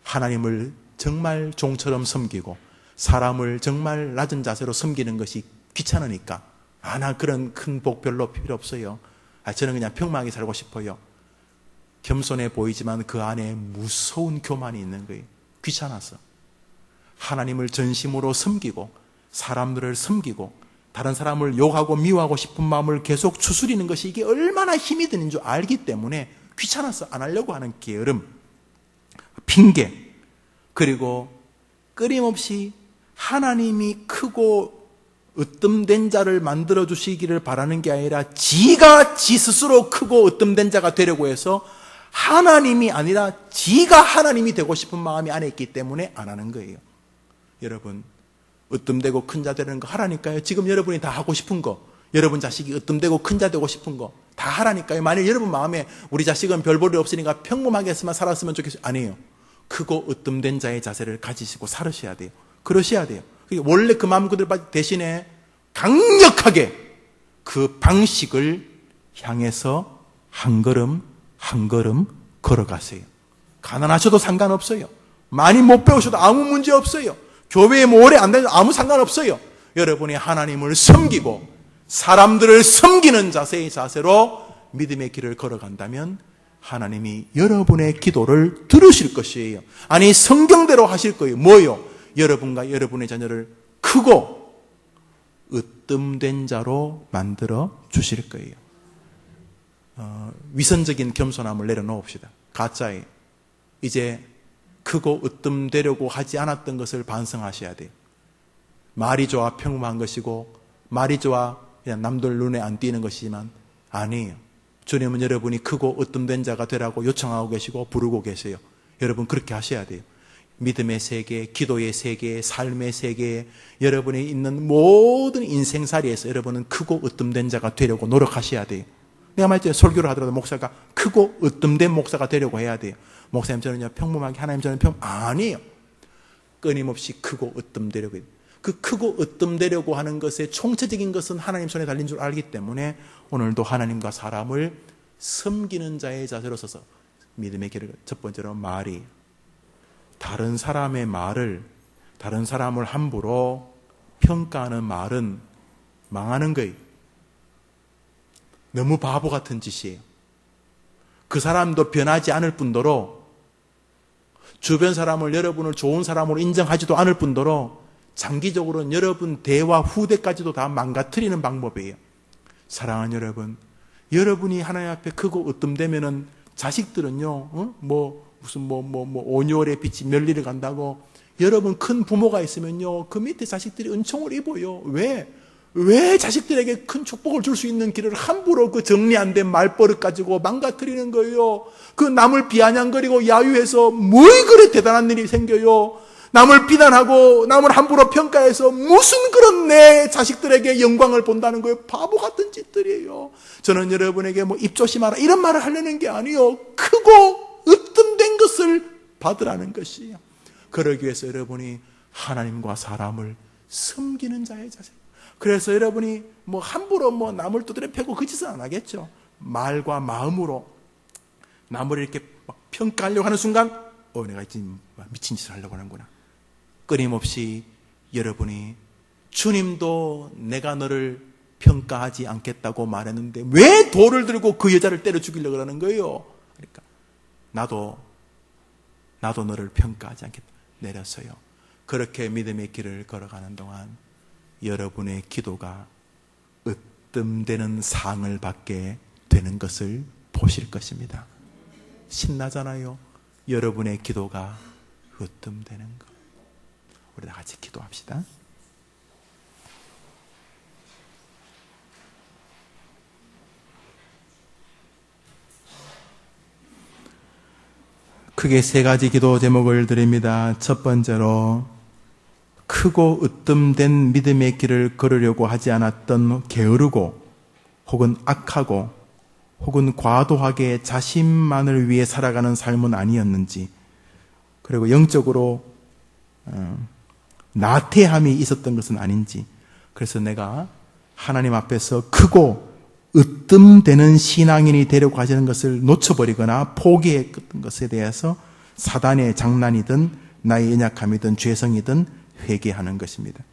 하나님을 정말 종처럼 섬기고 사람을 정말 낮은 자세로 섬기는 것이 귀찮으니까 나 그런 큰 복 별로 필요 없어요. 저는 그냥 평범하게 살고 싶어요. 겸손해 보이지만 그 안에 무서운 교만이 있는 거예요. 귀찮아서. 하나님을 전심으로 섬기고 사람들을 섬기고 다른 사람을 욕하고 미워하고 싶은 마음을 계속 추스리는 것이 이게 얼마나 힘이 드는 줄 알기 때문에 귀찮아서 안 하려고 하는 게으름, 핑계, 그리고 끊임없이 하나님이 크고 으뜸된 자를 만들어 주시기를 바라는 게 아니라 지가 지 스스로 크고 으뜸된 자가 되려고 해서 하나님이 아니라 지가 하나님이 되고 싶은 마음이 안에 있기 때문에 안 하는 거예요. 여러분, 으뜸되고 큰 자 되는 거 하라니까요. 지금 여러분이 다 하고 싶은 거, 여러분 자식이 으뜸되고 큰 자 되고 싶은 거 다 하라니까요. 만약 여러분 마음에 우리 자식은 별 볼일 없으니까 평범하게만 살았으면 좋겠어요. 아니에요. 크고 으뜸된 자의 자세를 가지시고 살으셔야 돼요. 그러셔야 돼요. 원래 그 마음 그대로 대신에 강력하게 그 방식을 향해서 한 걸음 한 걸음 걸어가세요. 가난하셔도 상관없어요. 많이 못 배우셔도 아무 문제 없어요. 교회에 오래 안 다녀도 아무 상관없어요. 여러분이 하나님을 섬기고 사람들을 섬기는 자세로 믿음의 길을 걸어간다면 하나님이 여러분의 기도를 들으실 것이에요. 아니, 성경대로 하실 거예요. 뭐요? 여러분과 여러분의 자녀를 크고 으뜸된 자로 만들어 주실 거예요. 위선적인 겸손함을 내려놓읍시다. 가짜예요. 이제 크고 으뜸되려고 하지 않았던 것을 반성하셔야 돼요. 말이 좋아 평범한 것이고, 말이 좋아 그냥 남들 눈에 안 띄는 것이지만 아니에요. 주님은 여러분이 크고 으뜸된 자가 되라고 요청하고 계시고 부르고 계세요. 여러분 그렇게 하셔야 돼요. 믿음의 세계, 기도의 세계, 삶의 세계, 여러분이 있는 모든 인생살이에서 여러분은 크고 으뜸된 자가 되려고 노력하셔야 돼요. 내가 말했잖아요. 설교를 하더라도 목사가 크고 으뜸된 목사가 되려고 해야 돼요. 목사님 저는요 평범하게, 하나님 저는 아니에요. 끊임없이 크고 으뜸되려고 해요. 그 크고 으뜸되려고 하는 것의 총체적인 것은 하나님 손에 달린 줄 알기 때문에 오늘도 하나님과 사람을 섬기는 자의 자세로 서서 믿음의 길을, 첫 번째로 말이, 다른 사람의 말을, 다른 사람을 함부로 평가하는 말은 망하는 거예요. 너무 바보 같은 짓이에요. 그 사람도 변하지 않을 뿐더러 주변 사람을, 여러분을 좋은 사람으로 인정하지도 않을 뿐더러 장기적으로는 여러분 대와 후대까지도 다 망가뜨리는 방법이에요. 사랑하는 여러분, 여러분이 하나님 앞에 크고 으뜸되면은 자식들은요, 무슨 온유월의 빛이 멸리를 간다고, 여러분 큰 부모가 있으면요, 그 밑에 자식들이 은총을 입어요. 왜 자식들에게 큰 축복을 줄 수 있는 길을 함부로 그 정리 안 된 말버릇 가지고 망가뜨리는 거예요. 그 남을 비아냥거리고 야유해서 뭘 그래 대단한 일이 생겨요. 남을 비난하고 남을 함부로 평가해서 무슨 그런 내 자식들에게 영광을 본다는 거예요. 바보 같은 짓들이에요. 저는 여러분에게 입 조심하라 이런 말을 하려는 게 아니에요. 크고 으뜸된 것을 받으라는 것이에요. 그러기 위해서 여러분이 하나님과 사람을 섬기는 자의 자세. 그래서 여러분이 함부로 남을 두드려 패고 그 짓은 안 하겠죠. 말과 마음으로 남을 이렇게 평가하려고 하는 순간 내가 지금 미친 짓을 하려고 하는구나. 끊임없이 여러분이 주님도 내가 너를 평가하지 않겠다고 말했는데 왜 돌을 들고 그 여자를 때려 죽이려고 하는 거예요. 그러니까 나도 너를 평가하지 않겠다. 내렸어요. 그렇게 믿음의 길을 걸어가는 동안 여러분의 기도가 으뜸되는 상을 받게 되는 것을 보실 것입니다. 신나잖아요. 여러분의 기도가 으뜸되는 것. 우리 다 같이 기도합시다. 크게 세 가지 기도 제목을 드립니다. 첫 번째로 크고 으뜸된 믿음의 길을 걸으려고 하지 않았던 게으르고 혹은 악하고 혹은 과도하게 자신만을 위해 살아가는 삶은 아니었는지, 그리고 영적으로 나태함이 있었던 것은 아닌지, 그래서 내가 하나님 앞에서 크고 으뜸되는 신앙인이 되려고 하시는 것을 놓쳐버리거나 포기했던 것에 대해서 사단의 장난이든 나의 연약함이든 죄성이든 회개하는 것입니다.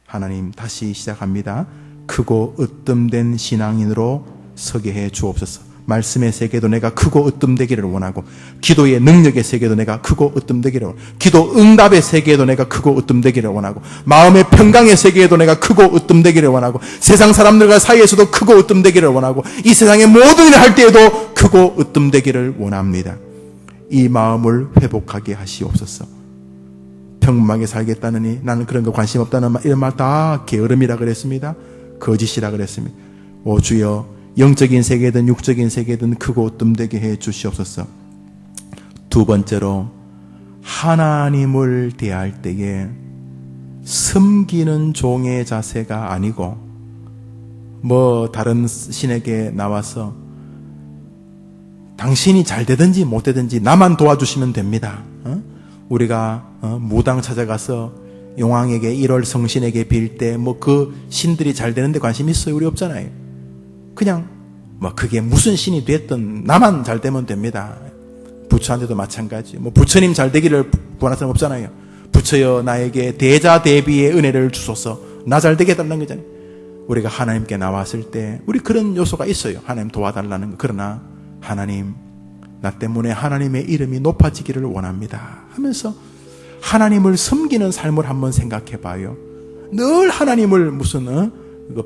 하나님, 다시 시작합니다. 크고 으뜸된 신앙인으로 서게 해 주옵소서. 말씀의 세계도 내가 크고 으뜸되기를 원하고, 기도의 능력의 세계도 내가 크고 으뜸되기를 원하고, 기도 응답의 세계도 내가 크고 으뜸되기를 원하고, 마음의 평강의 세계에도 내가 크고 으뜸되기를 원하고, 세상 사람들과 사이에서도 크고 으뜸되기를 원하고, 이 세상의 모든 일을 할 때에도 크고 으뜸되기를 원합니다. 이 마음을 회복하게 하시옵소서. 평범하게 살겠다느니 나는 그런 거 관심 없다는 말, 이런 말 다 게으름이라 그랬습니다. 거짓이라 그랬습니다. 오 주여, 영적인 세계든 육적인 세계든 크고 으뜸되게 해 주시옵소서. 두 번째로, 하나님을 대할 때에 섬기는 종의 자세가 아니고 다른 신에게 나와서 당신이 잘 되든지 못 되든지 나만 도와주시면 됩니다. 우리가 무당 찾아가서 용왕에게 1월 성신에게 빌 때 그 신들이 잘 되는데 관심 있어요? 우리 없잖아요. 그냥 그게 무슨 신이 됐든 나만 잘 되면 됩니다. 부처한테도 마찬가지. 부처님 잘 되기를 구하는 사람 없잖아요. 부처여 나에게 대자 대비의 은혜를 주소서. 나 잘 되게 해달라는 거잖아요. 우리가 하나님께 나왔을 때 우리 그런 요소가 있어요. 하나님 도와달라는 거. 그러나 하나님, 나 때문에 하나님의 이름이 높아지기를 원합니다 하면서 하나님을 섬기는 삶을 한번 생각해 봐요. 늘 하나님을 무슨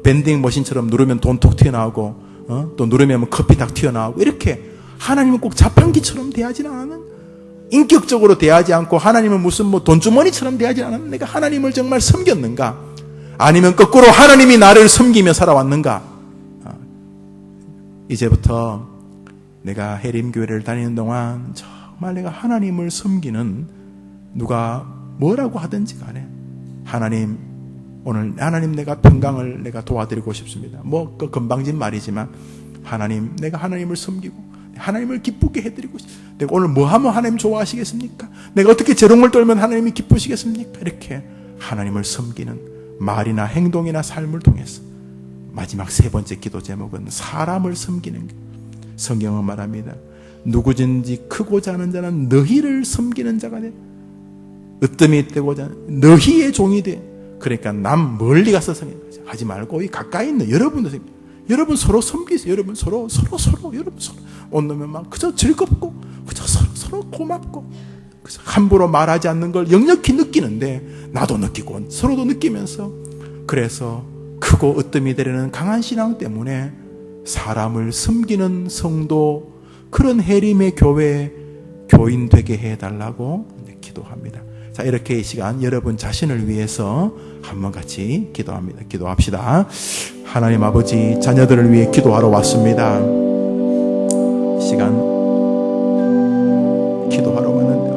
밴딩 머신처럼 누르면 돈 톡 튀어나오고 또 누르면 커피 딱 튀어나오고 이렇게 하나님은 꼭 자판기처럼 대하지는 않은, 인격적으로 대하지 않고 하나님은 무슨 뭐 돈주머니처럼 대하지 않은, 내가 하나님을 정말 섬겼는가? 아니면 거꾸로 하나님이 나를 섬기며 살아왔는가? 이제부터 내가 해림교회를 다니는 동안 정말 내가 하나님을 섬기는, 누가 뭐라고 하든지 간에 하나님, 오늘 하나님 내가 평강을 내가 도와드리고 싶습니다. 뭐 그 건방진 말이지만 하나님, 내가 하나님을 섬기고 하나님을 기쁘게 해드리고 싶습니다. 내가 오늘 뭐 하면 하나님 좋아하시겠습니까? 내가 어떻게 재롱을 떨면 하나님이 기쁘시겠습니까? 이렇게 하나님을 섬기는 말이나 행동이나 삶을 통해서 마지막 세 번째 기도 제목은 사람을 섬기는 것. 성경은 말합니다. 누구든지 크고자 하는 자는 너희를 섬기는 자가 돼. 으뜸이 되고자 하는 너희의 종이 돼. 그러니까 남 멀리 가서 섬기는 거죠. 하지 말고 이 가까이 있는 여러분도 섬기세요. 여러분 서로 섬기세요. 여러분 서로 여러분 서로 온놓으면 막 그저 즐겁고 그저 서로 고맙고 그래서 함부로 말하지 않는 걸 역력히 느끼는데 나도 느끼고 서로도 느끼면서, 그래서 크고 으뜸이 되려는 강한 신앙 때문에 사람을 섬기는 성도, 그런 해림의 교회 교인 되게 해달라고 기도합니다. 자, 이렇게 이 시간 여러분 자신을 위해서 한번 같이 기도합니다. 기도합시다. 하나님 아버지, 자녀들을 위해 기도하러 왔습니다. 이 시간 기도하러 왔는데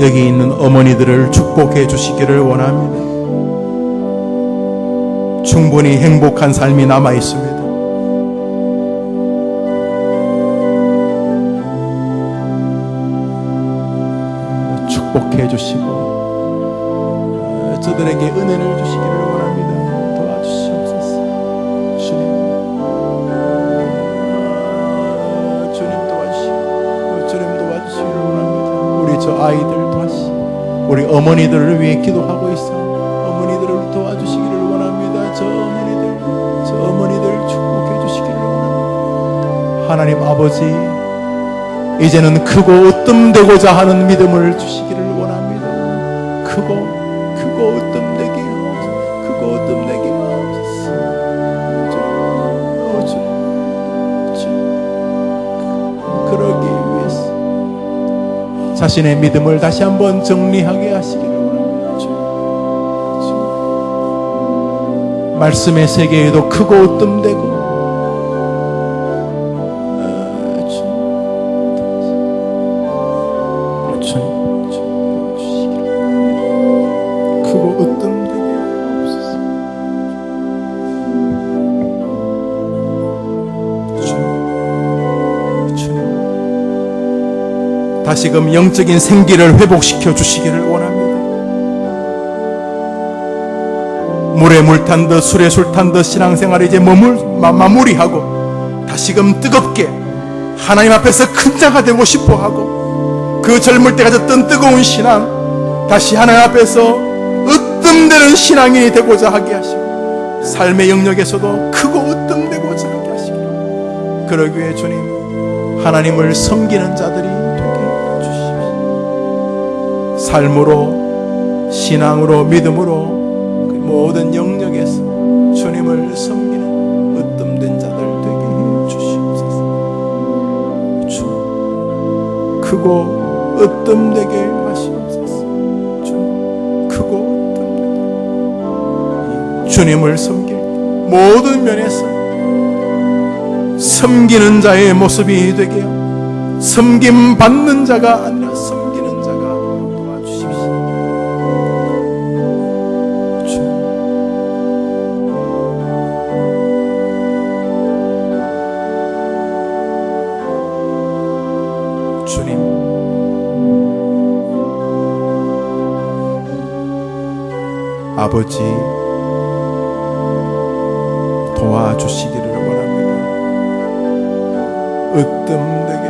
여기 있는 어머니들을 축복해 주시기를 원합니다. 충분히 행복한 삶이 남아 있습니다. 축복해 주시고 저들에게 은혜를 주시기를 원합니다. 도와주시옵소서. 주님 도와주시고, 주님 도와주시기를 원합니다. 우리 저 아이들 우리 어머니들을 위해 기도하고 있어. 어머니들을 도와주시기를 원합니다. 저 어머니들 축복해 주시기를 원합니다. 하나님 아버지, 이제는 크고 으뜸되고자 하는 믿음을 주시기를 원합니다. 크고 으뜸되게 하옵소서. 크고 으뜸되게 하옵소서. 그러기 위해서 자신의 믿음을 다시 한번 정리하게 하시기를 원합니다. 말씀의 세계에도 크고 으뜸되고 크고 으뜸되게 하옵소서. 다시금 영적인 생기를 회복시켜 주시기를 원합니다. 물에 물 탄 듯 술에 술 탄 듯 신앙생활을 이제 마무리하고 다시금 뜨겁게 하나님 앞에서 큰 자가 되고 싶어 하고, 그 젊을 때 가졌던 뜨거운 신앙 다시 하나님 앞에서 으뜸되는 신앙인이 되고자 하게 하시고, 삶의 영역에서도 크고 으뜸되고자 하게 하시고, 그러기 위해 주님 하나님을 섬기는 자들이 삶으로, 신앙으로, 믿음으로 그 모든 영역에서 주님을 섬기는 으뜸된 자들 되게 해주시옵소서. 크고 으뜸되게 하시옵소서. 크고 으뜸되게 주님을 섬길 모든 면에서 섬기는 자의 모습이 되게 하고, 섬김 받는 자가 아니라 주님, 아버지 도와주시기를 원합니다. 으뜸되게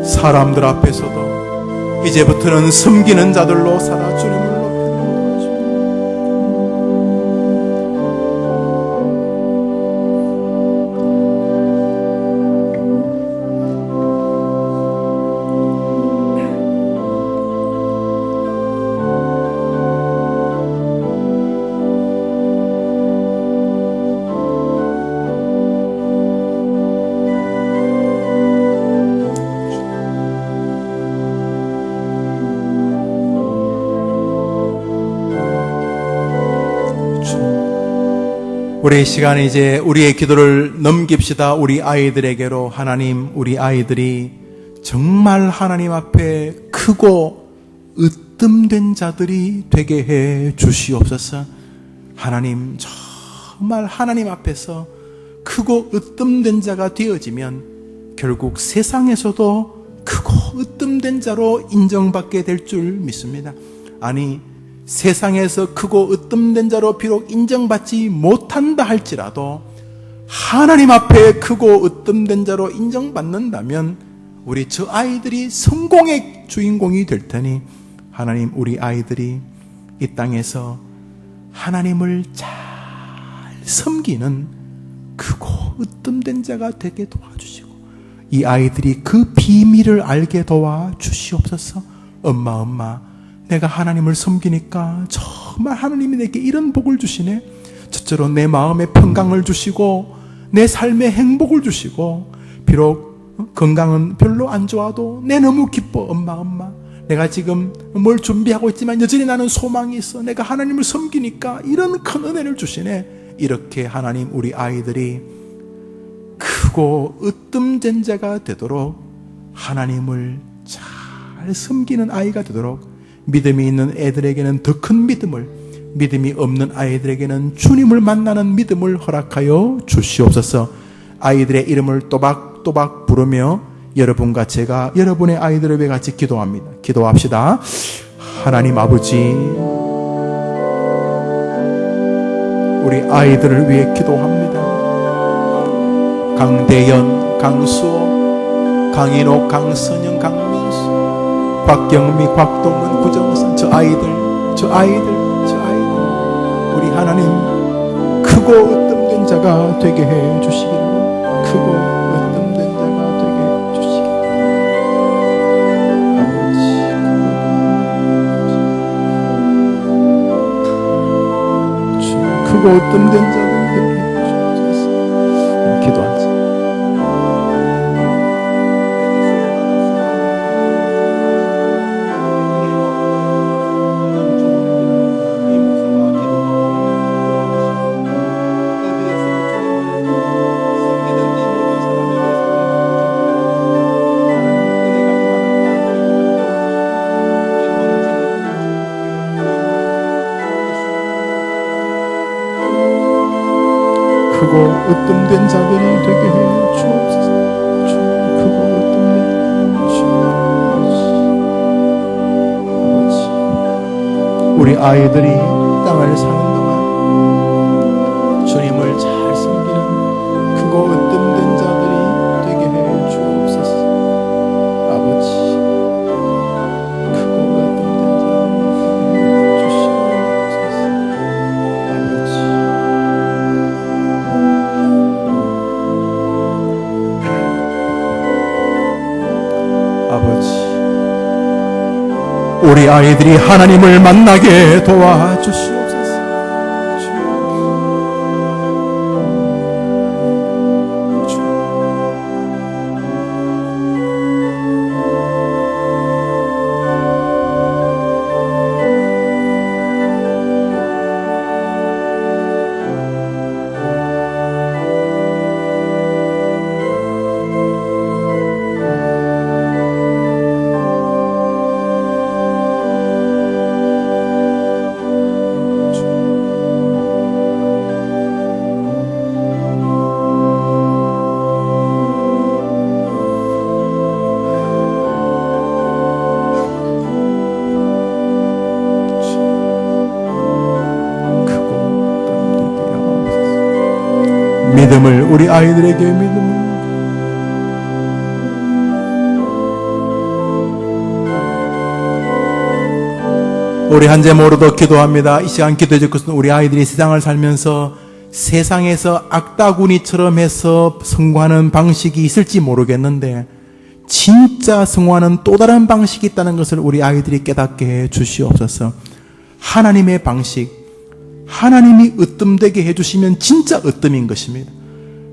사람들 앞에서도 이제부터는 섬기는 자들로 살아 주님을 높이는 도와주시옵소서. 우리 시간에 이제 우리의 기도를 넘깁시다. 우리 아이들에게로. 하나님, 우리 아이들이 정말 하나님 앞에 크고 으뜸된 자들이 되게 해 주시옵소서. 하나님, 정말 하나님 앞에서 크고 으뜸된 자가 되어지면 결국 세상에서도 크고 으뜸된 자로 인정받게 될 줄 믿습니다. 아니, 세상에서 크고 으뜸된 자로 비록 인정받지 못한다 할지라도 하나님 앞에 크고 으뜸된 자로 인정받는다면 우리 저 아이들이 성공의 주인공이 될 테니, 하나님, 우리 아이들이 이 땅에서 하나님을 잘 섬기는 크고 으뜸된 자가 되게 도와주시고, 이 아이들이 그 비밀을 알게 도와주시옵소서. 엄마, 내가 하나님을 섬기니까 정말 하나님이 내게 이런 복을 주시네. 첫째로 내 마음에 평강을 주시고 내 삶에 행복을 주시고, 비록 건강은 별로 안 좋아도 내 너무 기뻐. 엄마, 내가 지금 뭘 준비하고 있지만 여전히 나는 소망이 있어. 내가 하나님을 섬기니까 이런 큰 은혜를 주시네. 이렇게 하나님, 우리 아이들이 크고 으뜸된 자가 되도록, 하나님을 잘 섬기는 아이가 되도록, 믿음이 있는 애들에게는 더 큰 믿음을, 믿음이 없는 아이들에게는 주님을 만나는 믿음을 허락하여 주시옵소서. 아이들의 이름을 또박또박 부르며 여러분과 제가 여러분의 아이들을 위해 같이 기도합니다. 기도합시다. 하나님 아버지, 우리 아이들을 위해 기도합니다. 강대현, 강수호, 강인호, 강선영, 강민수, 박경미, 곽동문, 구정선, 저 아이들, 우리 하나님 크고 으뜸된 자가 되게 해 주시기를, 크고 으뜸된 자가 되게 해 주시기를. 아버지, 크고 으뜸된 자들 되게 해 주시옵소서. 기도하자. 크고 으뜸된 자들이 되게 해 주옵소서. 크고 으뜸된 아버지, 우리 아이들이 땅을 사는 동안 주님을 잘 섬기는 크고 으뜸된 자들이 되게 해 주옵소서. 아버지, 크고 으뜸된 자들이 되게 해 주시옵소서. 아버지, 우리 아이들이 하나님을 만나게 도와주시옵소서. 우리 아이들에게 믿음을. 우리 한제 모르도 기도합니다. 이 시간 기도해 줄 것은 우리 아이들이 세상을 살면서 세상에서 악다구니처럼 해서 성공하는 방식이 있을지 모르겠는데 진짜 성공하는 또 다른 방식이 있다는 것을 우리 아이들이 깨닫게 해 주시옵소서. 하나님의 방식, 하나님이 으뜸되게 해주시면 진짜 으뜸인 것입니다.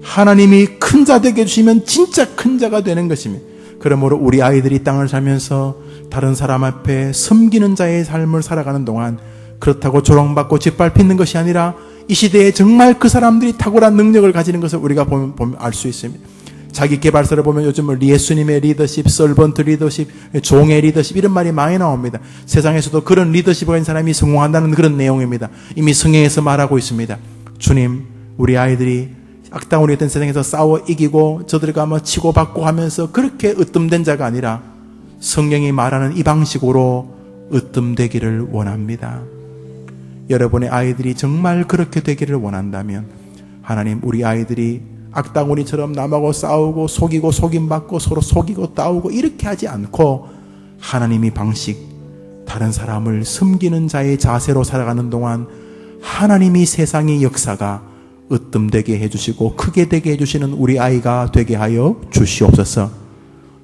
하나님이 큰 자 되게 해주시면 진짜 큰 자가 되는 것입니다. 그러므로 우리 아이들이 땅을 살면서 다른 사람 앞에 섬기는 자의 삶을 살아가는 동안 그렇다고 조롱받고 짓밟히는 것이 아니라 이 시대에 정말 그 사람들이 탁월한 능력을 가지는 것을 우리가 보면 알 수 있습니다. 자기 개발서를 보면 요즘은 예수님의 리더십, 서번트 리더십, 종의 리더십 이런 말이 많이 나옵니다. 세상에서도 그런 리더십을 가진 사람이 성공한다는 그런 내용입니다. 이미 성경에서 말하고 있습니다. 주님, 우리 아이들이 악당으로 했던 세상에서 싸워 이기고 저들과 뭐 치고받고 하면서 그렇게 으뜸된 자가 아니라 성경이 말하는 이 방식으로 으뜸되기를 원합니다. 여러분의 아이들이 정말 그렇게 되기를 원한다면 하나님, 우리 아이들이 악당우리처럼 남하고 싸우고 속이고 속임받고 서로 속이고 싸우고 이렇게 하지 않고 하나님이 방식, 다른 사람을 섬기는 자의 자세로 살아가는 동안 하나님이 세상의 역사가 으뜸되게 해주시고 크게 되게 해주시는 우리 아이가 되게 하여 주시옵소서.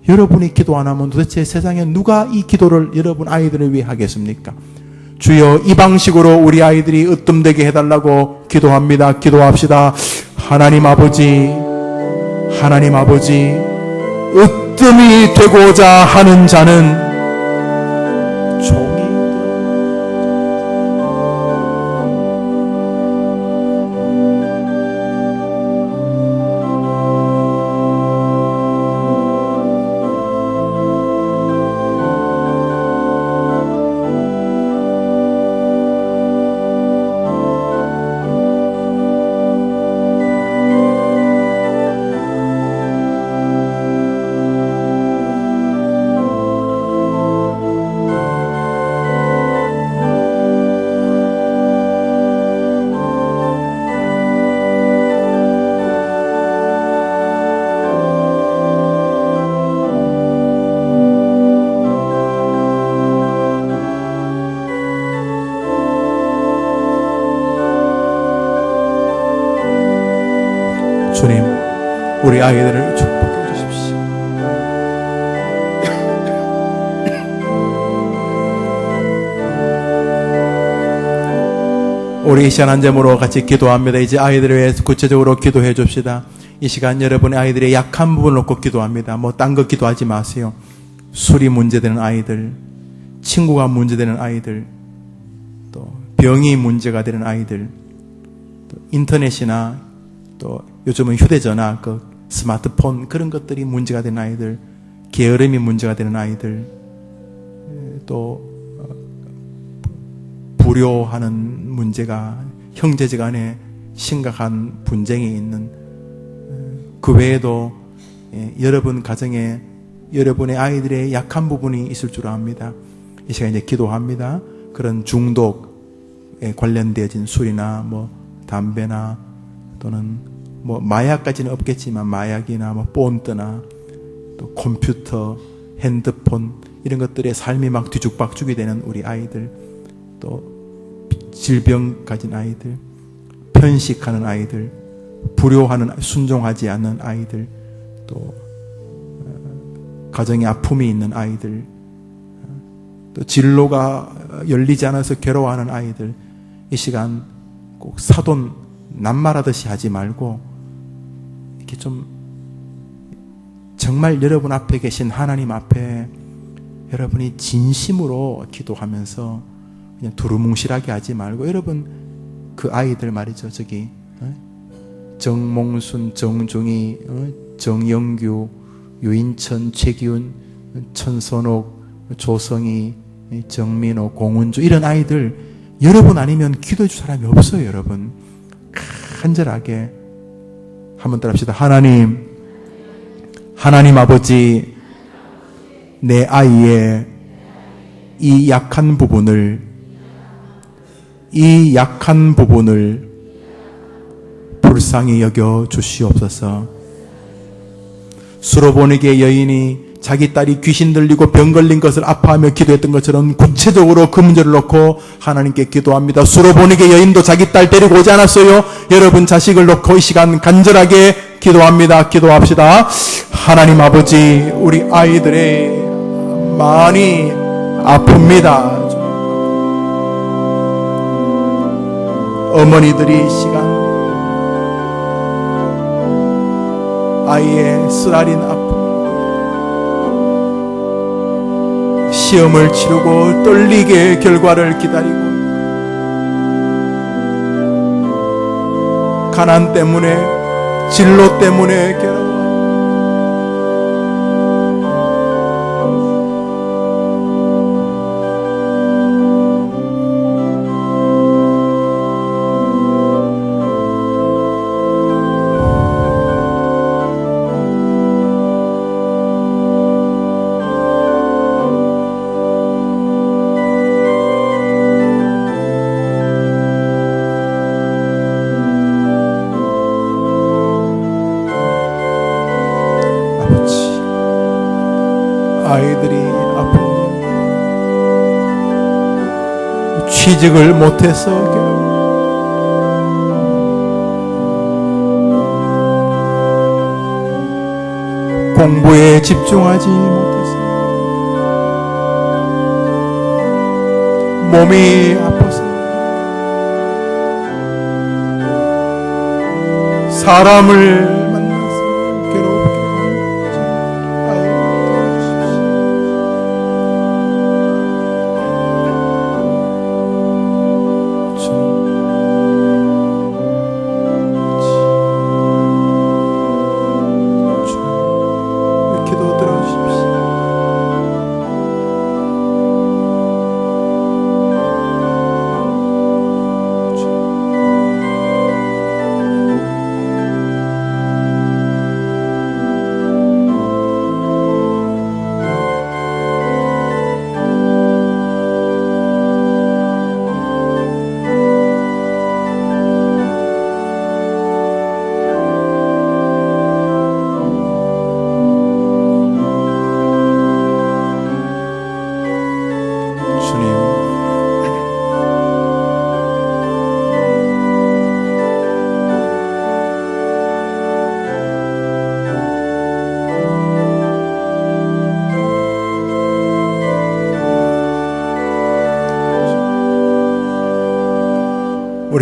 여러분이 기도 안 하면 도대체 세상에 누가 이 기도를 여러분 아이들을 위해 하겠습니까? 주여, 이 방식으로 우리 아이들이 으뜸되게 해달라고 기도합니다. 기도합시다. 하나님 아버지, 하나님 아버지, 으뜸이 되고자 하는 자는 종이 주님, 우리 아이들을 축복해 주십시오. 우리 이 시간 한 점으로 같이 기도합니다. 이제 아이들을 위해 구체적으로 기도해 줍시다. 이 시간 여러분의 아이들의 약한 부분을 놓고 기도합니다. 뭐 딴 거 기도하지 마세요. 술이 문제되는 아이들, 친구가 문제되는 아이들, 또 병이 문제가 되는 아이들, 또 인터넷이나 또 요즘은 휴대전화, 그 스마트폰 그런 것들이 문제가 되는 아이들, 게으름이 문제가 되는 아이들, 또 불효하는 문제가 형제지간에 심각한 분쟁이 있는, 그 외에도 여러분 가정에 여러분의 아이들의 약한 부분이 있을 줄 압니다. 이 시간에 이제 기도합니다. 그런 중독에 관련되어진 술이나 뭐 담배나 또는 뭐 마약까지는 없겠지만 마약이나 뭐 본드나 또 컴퓨터, 핸드폰 이런 것들에 삶이 막 뒤죽박죽이 되는 우리 아이들, 또 질병 가진 아이들, 편식하는 아이들, 불효하는, 순종하지 않는 아이들, 또 가정에 아픔이 있는 아이들, 또 진로가 열리지 않아서 괴로워하는 아이들, 이 시간 꼭 사돈 낱말하듯이 하지 말고 이렇게 좀 정말 여러분 앞에 계신 하나님 앞에 여러분이 진심으로 기도하면서 그냥 두루뭉실하게 하지 말고, 여러분 그 아이들 말이죠. 저기 정몽순, 정중희, 정영규, 유인천, 최기훈, 천선옥, 조성희, 정민호, 공은주 이런 아이들 여러분 아니면 기도해 줄 사람이 없어요. 여러분 간절하게 한번 따라합시다. 하나님, 하나님 아버지, 내 아이의 이 약한 부분을 불쌍히 여겨 주시옵소서. 수로보니게 여인이 자기 딸이 귀신 들리고 병 걸린 것을 아파하며 기도했던 것처럼 구체적으로 그 문제를 놓고 하나님께 기도합니다. 수로보니게 여인도 자기 딸 데리고 오지 않았어요? 여러분 자식을 놓고 이 시간 간절하게 기도합니다. 기도합시다. 하나님 아버지, 우리 아이들의 많이 아픕니다. 어머니들이 이 시간 아이의 쓰라린 아픔, 시험을 치르고 떨리게 결과를 기다리고 가난 때문에, 진로 때문에 괴로워 아이들이 아픈데 취직을 못해서 공부에 집중하지 못해서 몸이 아파서 사람을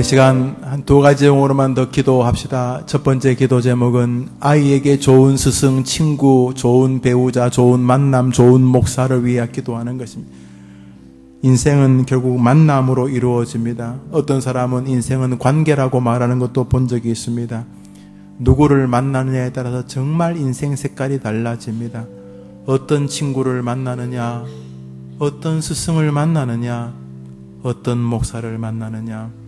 우리 시간 한 두 가지 제목으로만 더 기도합시다. 첫 번째 기도 제목은 아이에게 좋은 스승, 친구, 좋은 배우자, 좋은 만남, 좋은 목사를 위해 기도하는 것입니다. 인생은 결국 만남으로 이루어집니다. 어떤 사람은 인생은 관계라고 말하는 것도 본 적이 있습니다. 누구를 만나느냐에 따라서 정말 인생 색깔이 달라집니다. 어떤 친구를 만나느냐, 어떤 스승을 만나느냐, 어떤 목사를 만나느냐,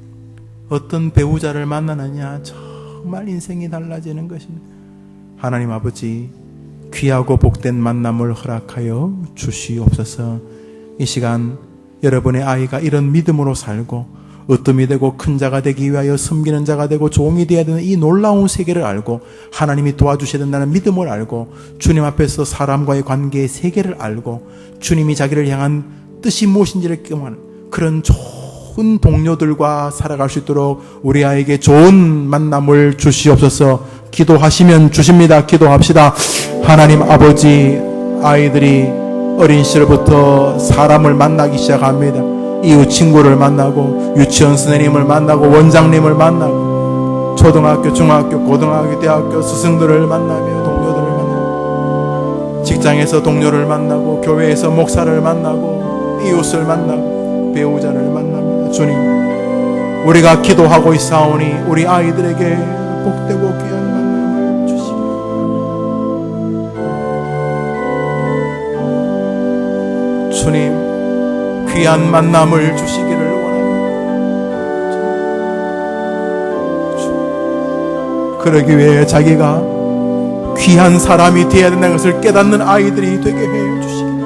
어떤 배우자를 만나느냐, 정말 인생이 달라지는 것입니다. 하나님 아버지, 귀하고 복된 만남을 허락하여 주시옵소서. 이 시간 여러분의 아이가 이런 믿음으로 살고 으뜸이 되고 큰 자가 되기 위하여 섬기는 자가 되고 종이 되어야 되는 이 놀라운 세계를 알고 하나님이 도와주셔야 된다는 믿음을 알고 주님 앞에서 사람과의 관계의 세계를 알고 주님이 자기를 향한 뜻이 무엇인지를 깨닫는 그런 좋은 동료들과 살아갈 수 있도록 우리 아이에게 좋은 만남을 주시옵소서. 기도하시면 주십니다. 기도합시다. 하나님 아버지, 아이들이 어린 시절부터 사람을 만나기 시작합니다. 이웃 친구를 만나고 유치원 선생님을 만나고 원장님을 만나고 초등학교, 중학교, 고등학교, 대학교 스승들을 만나며 동료들을 만나고 직장에서 동료를 만나고 교회에서 목사를 만나고 이웃을 만나고 배우자를 만납니다. 주님, 우리가 기도하고 있사오니 우리 아이들에게 복되고 귀한 만남을 주시기 바랍니다. 주님, 귀한 만남을 주시기를 원합니다. 그러기 위해 자기가 귀한 사람이 되어야 된다는 것을 깨닫는 아이들이 되게 해 주시기 바랍니다.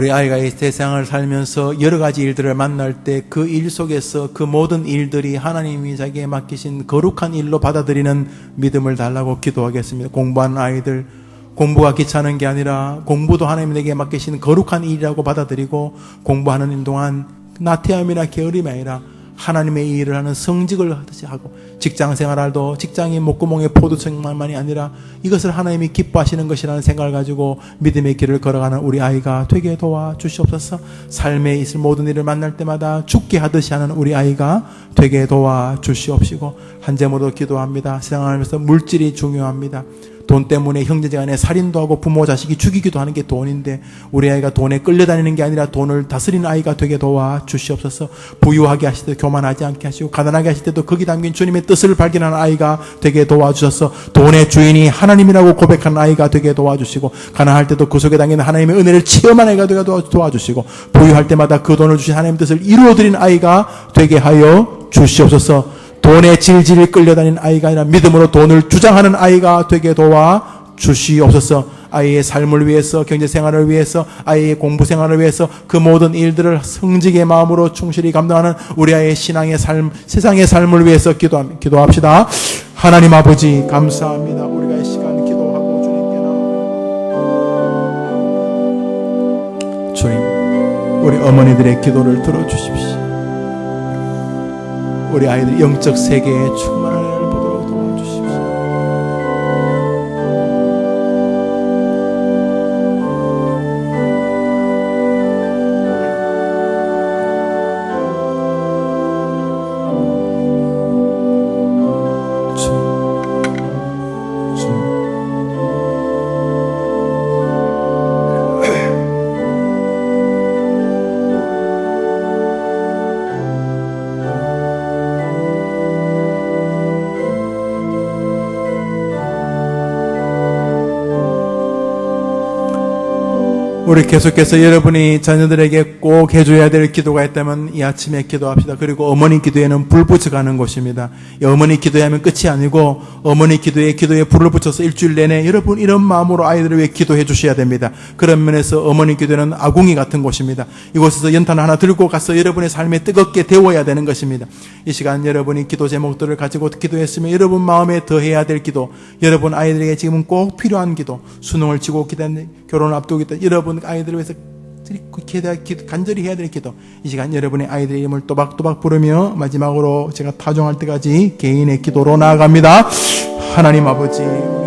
우리 아이가 이 세상을 살면서 여러 가지 일들을 만날 때 그 일 속에서 그 모든 일들이 하나님이 자기에 맡기신 거룩한 일로 받아들이는 믿음을 달라고 기도하겠습니다. 공부하는 아이들, 공부가 귀찮은 게 아니라 공부도 하나님이 내게 맡기신 거룩한 일이라고 받아들이고, 공부하는 동안 나태함이나 게으름이 아니라 하나님의 일을 하는 성직을 하듯이 하고, 직장 생활도 직장이 목구멍에 포도청만이 아니라 이것을 하나님이 기뻐하시는 것이라는 생각을 가지고 믿음의 길을 걸어가는 우리 아이가 되게 도와주시옵소서. 삶에 있을 모든 일을 만날 때마다 죽게 하듯이 하는 우리 아이가 되게 도와주시옵시고, 한제모도 기도합니다. 세상을 물질이 중요합니다. 돈 때문에 형제지간에 살인도 하고 부모 자식이 죽이기도 하는 게 돈인데, 우리 아이가 돈에 끌려다니는 게 아니라 돈을 다스리는 아이가 되게 도와주시옵소서. 부유하게 하실 때 교만하지 않게 하시고, 가난하게 하실 때도 거기 담긴 주님의 뜻을 발견하는 아이가 되게 도와주셔서 돈의 주인이 하나님이라고 고백하는 아이가 되게 도와주시고, 가난할 때도 그 속에 담긴 하나님의 은혜를 체험하는 아이가 되게 도와주시고, 부유할 때마다 그 돈을 주신 하나님의 뜻을 이루어드리는 아이가 되게 하여 주시옵소서. 돈에 질질 끌려다니는 아이가 아니라 믿음으로 돈을 주장하는 아이가 되게 도와주시옵소서. 아이의 삶을 위해서, 경제생활을 위해서, 아이의 공부생활을 위해서 그 모든 일들을 성직의 마음으로 충실히 감당하는 우리 아이의 신앙의 삶, 세상의 삶을 위해서 기도합시다. 하나님 아버지 감사합니다. 우리가 이 시간 기도하고 주님께 나오고, 주님, 우리 어머니들의 기도를 들어주십시오. 우리 아이들 영적 세계에 충만한 은혜를 보도록 도와주십시오. 우리 계속해서 여러분이 자녀들에게 꼭 해줘야 될 기도가 있다면 이 아침에 기도합시다. 그리고 어머니 기도에는 불 붙여가는 것입니다. 어머니 기도하면 끝이 아니고, 어머니 기도에 불을 붙여서 일주일 내내 여러분 이런 마음으로 아이들을 위해 기도해 주셔야 됩니다. 그런 면에서 어머니 기도는 아궁이 같은 곳입니다. 이곳에서 연탄 하나 들고 가서 여러분의 삶에 뜨겁게 데워야 되는 것입니다. 이 시간 여러분이 기도 제목들을 가지고 기도했으면 여러분 마음에 더해야 될 기도, 여러분 아이들에게 지금은 꼭 필요한 기도, 수능을 치고 기다리는, 결혼을 앞두고 있다, 여러분 아이들을 위해서 간절히 해야 될 기도, 이 시간 여러분의 아이들의 이름을 또박또박 부르며 마지막으로 제가 타종할 때까지 개인의 기도로 나아갑니다. 하나님 아버지, 우리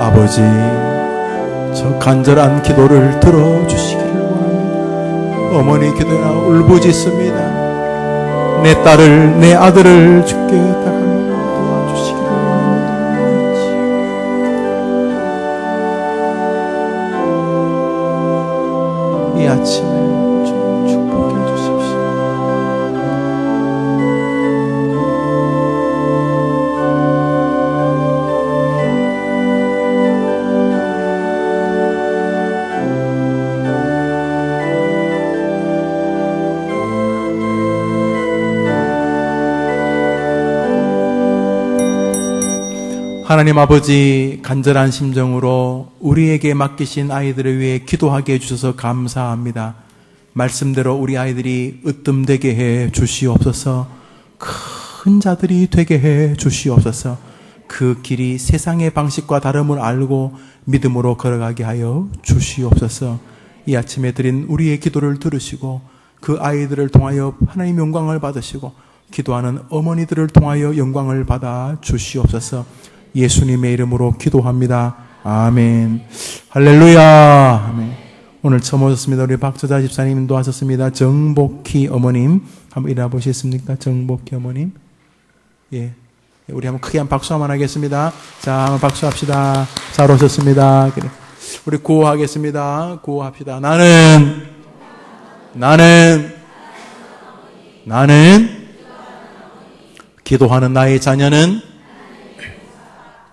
아버지, 저 간절한 기도를 들어주시기를 원합니다. 어머니 기도나 울부짖습니다. 내 딸을, 내 아들을 주께 부탁하며 도와주시기를 원합니다. 이 아침에 좀 축복해 주십시오. 하나님 아버지, 간절한 심정으로 우리에게 맡기신 아이들을 위해 기도하게 해주셔서 감사합니다. 말씀대로 우리 아이들이 으뜸되게 해 주시옵소서. 큰 자들이 되게 해 주시옵소서. 그 길이 세상의 방식과 다름을 알고 믿음으로 걸어가게 하여 주시옵소서. 이 아침에 드린 우리의 기도를 들으시고 그 아이들을 통하여 하나님 영광을 받으시고 기도하는 어머니들을 통하여 영광을 받아 주시옵소서. 예수님의 이름으로 기도합니다. 아멘. 할렐루야. 아멘. 오늘 처음 오셨습니다. 우리 박조자 집사님도 하셨습니다. 정복희 어머님 한번 일어나 보시겠습니까? 정복희 어머님. 예. 우리 한번 크게 한 박수 한번 하겠습니다. 자, 한번 박수합시다. 잘 오셨습니다. 그래. 우리 구호하겠습니다. 구호합시다. 나는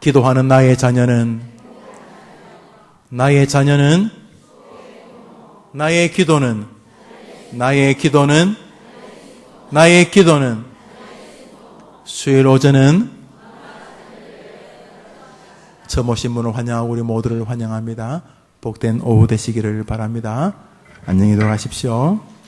기도하는 나의 자녀는 나의 기도는 수요일 오전은 처음 오신 분을 환영하고 우리 모두를 환영합니다. 복된 오후 되시기를 바랍니다. 안녕히 돌아가십시오.